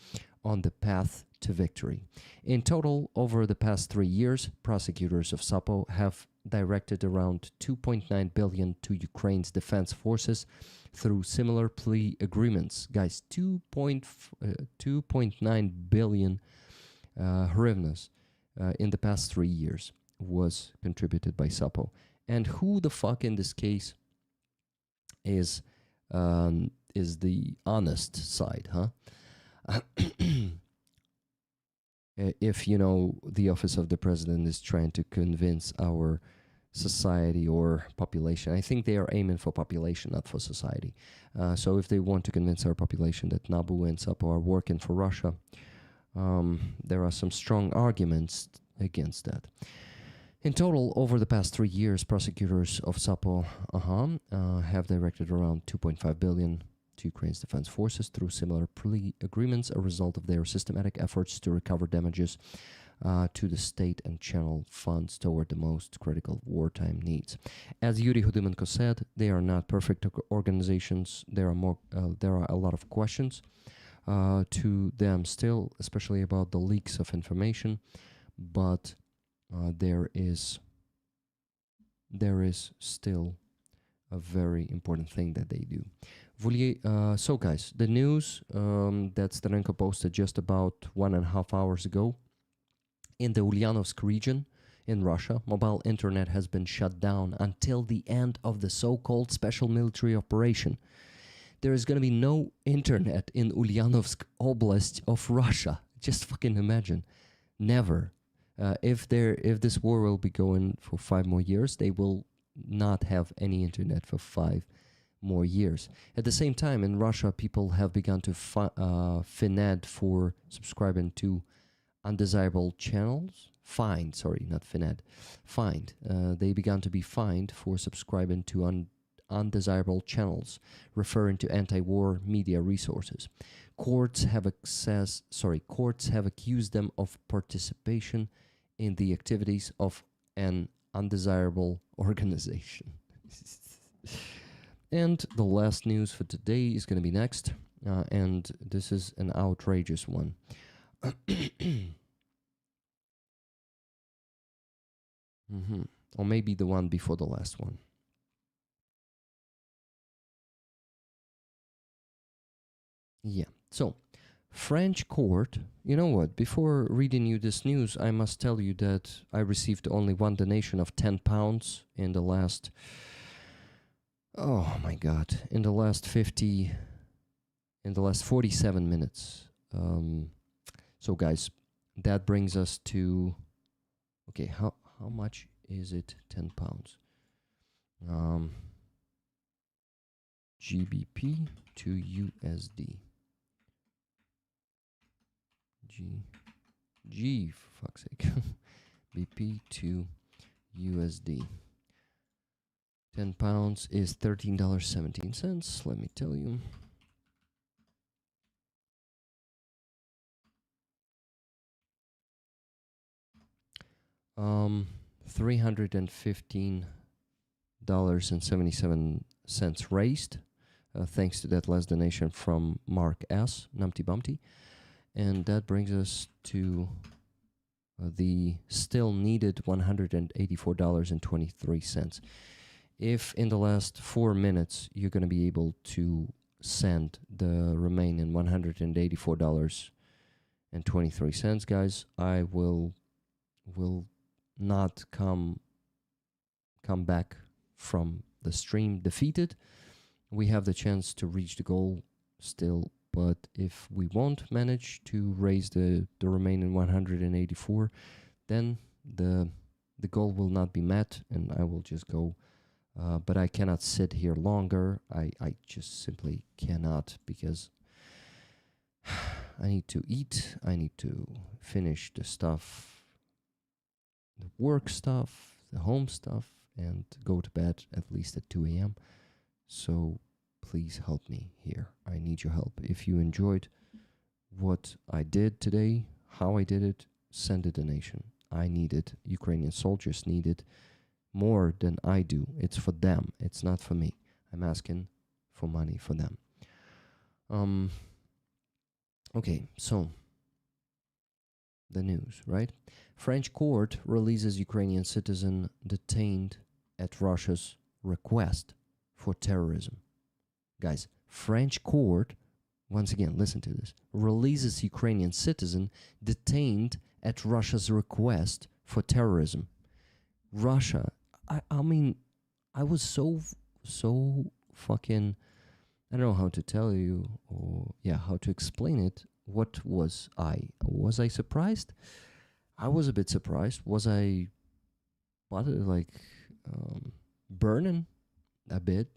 on the path to victory. In total, over the past 3 years, prosecutors of Sapo have directed around 2.9 billion to Ukraine's defense forces through similar plea agreements. Guys, 2.9 billion hryvnias in the past 3 years was contributed by Sapo. And who the fuck in this case is the honest side, huh? If, the office of the president is trying to convince our society or population, I think they are aiming for population, not for society. So if they want to convince our population that Nabu and Sapo are working for Russia, there are some strong arguments against that. In total, over the past 3 years, prosecutors of Sapo have directed around 2.5 billion to Ukraine's defense forces through similar plea agreements, a result of their systematic efforts to recover damages to the state and channel funds toward the most critical wartime needs. As Yuri Hudymenko said, they are not perfect organizations. There are a lot of questions to them still, especially about the leaks of information, but there is still a very important thing that they do. So guys, the news that Sternenko posted just about 1.5 hours ago. In the Ulyanovsk region in Russia, mobile internet has been shut down until the end of the so-called special military operation. There is going to be no internet in Ulyanovsk Oblast of Russia. Just fucking imagine. Never. If this war will be going for 5 more years, they will not have any internet for 5 more years. At the same time, in Russia, people have begun to fined for subscribing to undesirable channels. Fined. They began to be fined for subscribing to undesirable channels, referring to anti-war media resources. Courts have accused them of participation in the activities of an undesirable organization. And the last news for today is going to be next, and this is an outrageous one. Or maybe the one before the last one. Yeah. So, French court. You know what? Before reading you this news, I must tell you that I received only one donation of £10 in the last. Oh my God! In the last 47 minutes. So, guys, that brings us to. Okay, how much is it? £10. GBP to USD. G for fuck's sake. BP to USD. £10 is $13.17. Let me tell you. $315.77 raised, thanks to that last donation from Mark S. Numpty Bumpty. And that brings us to the still needed $184.23. If in the last 4 minutes you're going to be able to send the remaining $184.23, guys, I will not come back from the stream defeated. We have the chance to reach the goal still, but if we won't manage to raise the remaining 184, then the goal will not be met and I will just go. But I cannot sit here longer. I just simply cannot, because I need to eat. I need to finish the stuff, the work stuff, the home stuff, and go to bed at least at 2 a.m. So please help me here. I need your help. If you enjoyed what I did today, how I did it, send a donation. I need it. Ukrainian soldiers need it more than I do. It's for them. It's not for me. I'm asking for money for them. Okay, so the news, right? French court releases Ukrainian citizen detained at Russia's request for terrorism. Guys, French court, once again, listen to this, releases Ukrainian citizen detained at Russia's request for terrorism. Russia, I mean, I was so fucking, I don't know how to tell you, or how to explain it. What was I? Was I surprised? I was a bit surprised. Was I burning a bit?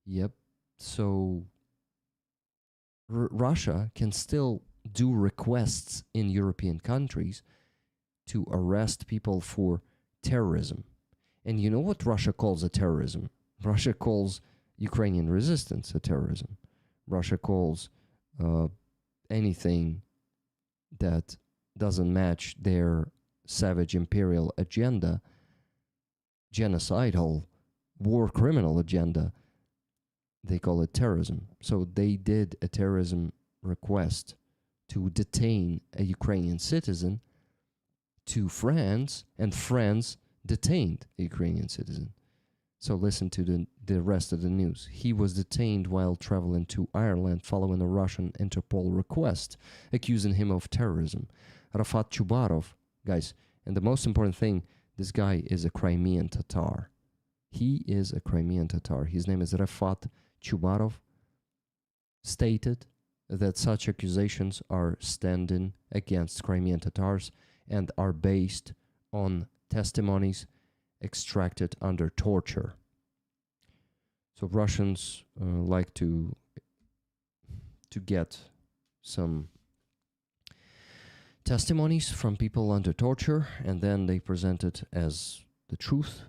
Yep. So Russia can still do requests in European countries to arrest people for terrorism. And you know what Russia calls a terrorism? Russia calls Ukrainian resistance a terrorism. Russia calls anything that doesn't match their savage imperial agenda, genocidal, war criminal agenda, they call it terrorism. So they did a terrorism request to detain a Ukrainian citizen to France, and France detained a Ukrainian citizen. So listen to the rest of the news. He was detained while traveling to Ireland following a Russian Interpol request accusing him of terrorism. Rafat Chubarov, guys, and the most important thing, this guy is a Crimean Tatar. He is a Crimean Tatar. His name is Rafat Chubarov. Stated that such accusations are standing against Crimean Tatars and are based on testimonies extracted under torture. So Russians like to get some testimonies from people under torture, and then they present it as the truth,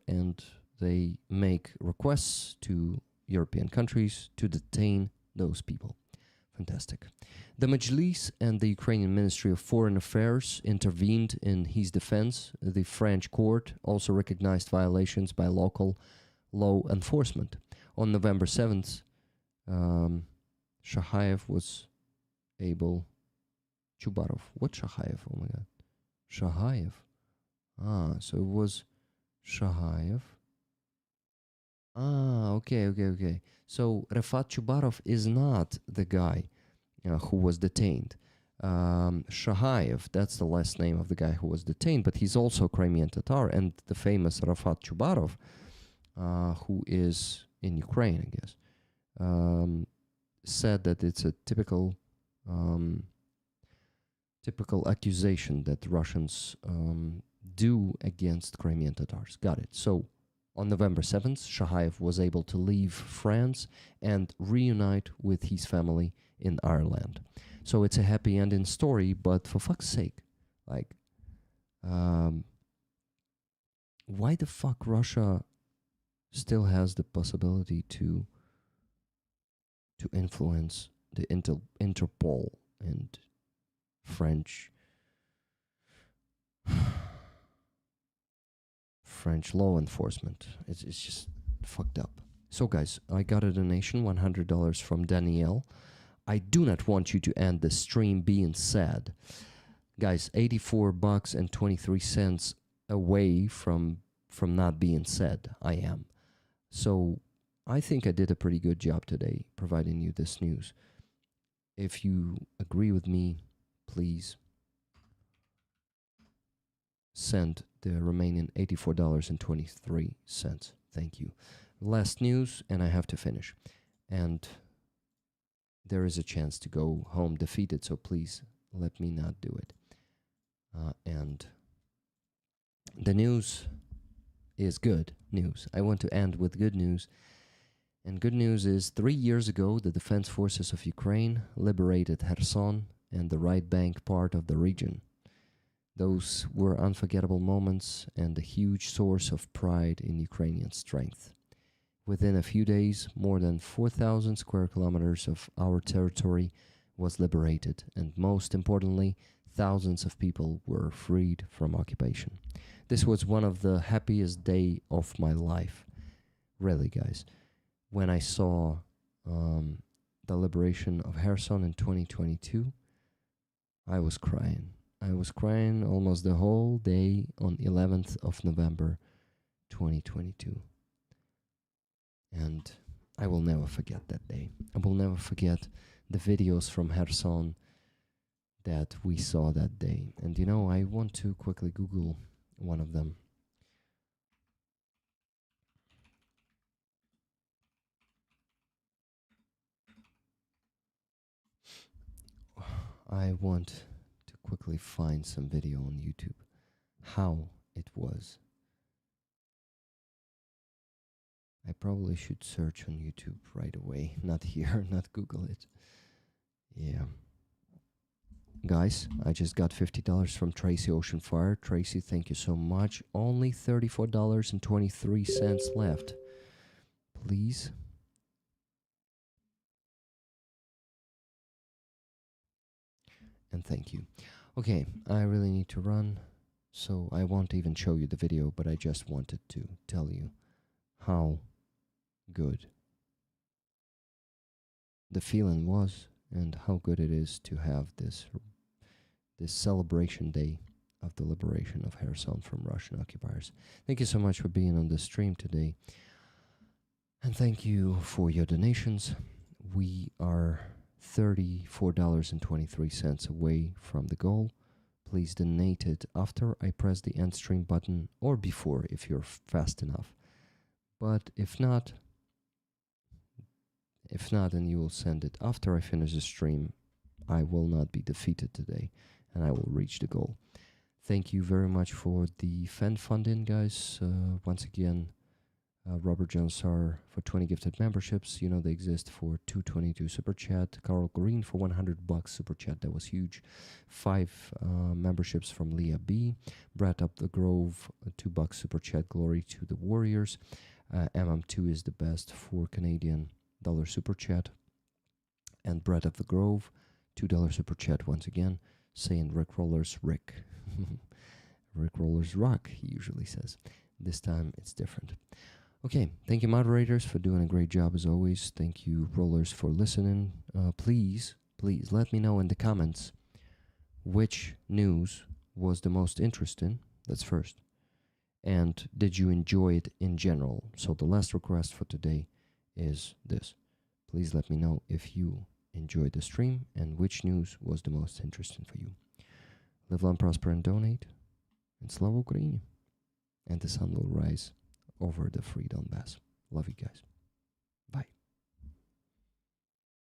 and they make requests to European countries to detain those people. Fantastic. The Majlis and the Ukrainian Ministry of Foreign Affairs intervened in his defense. The French court also recognized violations by local law enforcement. On November 7th, Shahayev was able... Chubarov. What Shahayev? Oh my god. Shahayev. So it was Shahayev. Okay. So Rafat Chubarov is not the guy who was detained. Shahayev, that's the last name of the guy who was detained, but he's also Crimean Tatar, and the famous Rafat Chubarov, who is in Ukraine, I guess, said that it's a typical accusation that Russians do against Crimean Tatars. Got it. So on November 7th, Shahayev was able to leave France and reunite with his family in Ireland. So it's a happy ending story, but for fuck's sake, like, why the fuck Russia still has the possibility to influence the Interpol and French law enforcement? It's just fucked up. So guys, I got a donation, $100 from Danielle. I do not want you to end the stream being sad. Guys, $84.23 away from not being sad. I am. So I think I did a pretty good job today providing you this news. If you agree with me, please send the remaining $84.23. Thank you. Last news, and I have to finish. And there is a chance to go home defeated, so please let me not do it. And the news is good news. I want to end with good news. And good news is 3 years ago, the defense forces of Ukraine liberated Kherson and the right bank part of the region. Those were unforgettable moments and a huge source of pride in Ukrainian strength. Within a few days, more than 4,000 square kilometers of our territory was liberated, and most importantly, thousands of people were freed from occupation. This was one of the happiest days of my life. Really, guys. When I saw the liberation of Kherson in 2022, I was crying. I was crying almost the whole day on 11th of November 2022. And I will never forget that day. I will never forget the videos from Kherson that we saw that day. And you know, I want to quickly Google one of them. I want to quickly find some video on YouTube how it was. I probably should search on YouTube right away, not here, not Google it. Yeah. Guys, I just got $50 from Tracy Oceanfire. Tracy, thank you so much. Only $34.23 left. Please. And thank you. Okay, I really need to run, so I won't even show you the video, but I just wanted to tell you how good the feeling was and how good it is to have this celebration day of the liberation of Kherson from Russian occupiers. Thank you so much for being on the stream today, and thank you for your donations. We are $34.23 away from the goal. Please donate it after I press the end stream button, or before if you're fast enough. But if not, and you will send it after I finish the stream, I will not be defeated today, and I will reach the goal. Thank you very much for the fan funding, guys. Once again, Robert Johnsar for 20 gifted memberships. You know they exist for 222 super chat. Carl Green for $100 super chat. That was huge. 5 memberships from Leah B. Brett Up the Grove, $2 super chat. Glory to the Warriors. MM2 is the best for Canadian dollar super chat. And Bread of the Grove, $2 super chat once again, saying Rick Rollers Rick. Rick Rollers Rock, he usually says. This time it's different. Okay, thank you moderators for doing a great job as always. Thank you rollers for listening. Please let me know in the comments which news was the most interesting. That's first. And did you enjoy it in general? So the last request for today is this. Please let me know if you enjoyed the stream and which news was the most interesting for you. Live long, prosper, and donate. And Slava Ukraini. And the sun will rise over the free Donbass. Love you guys.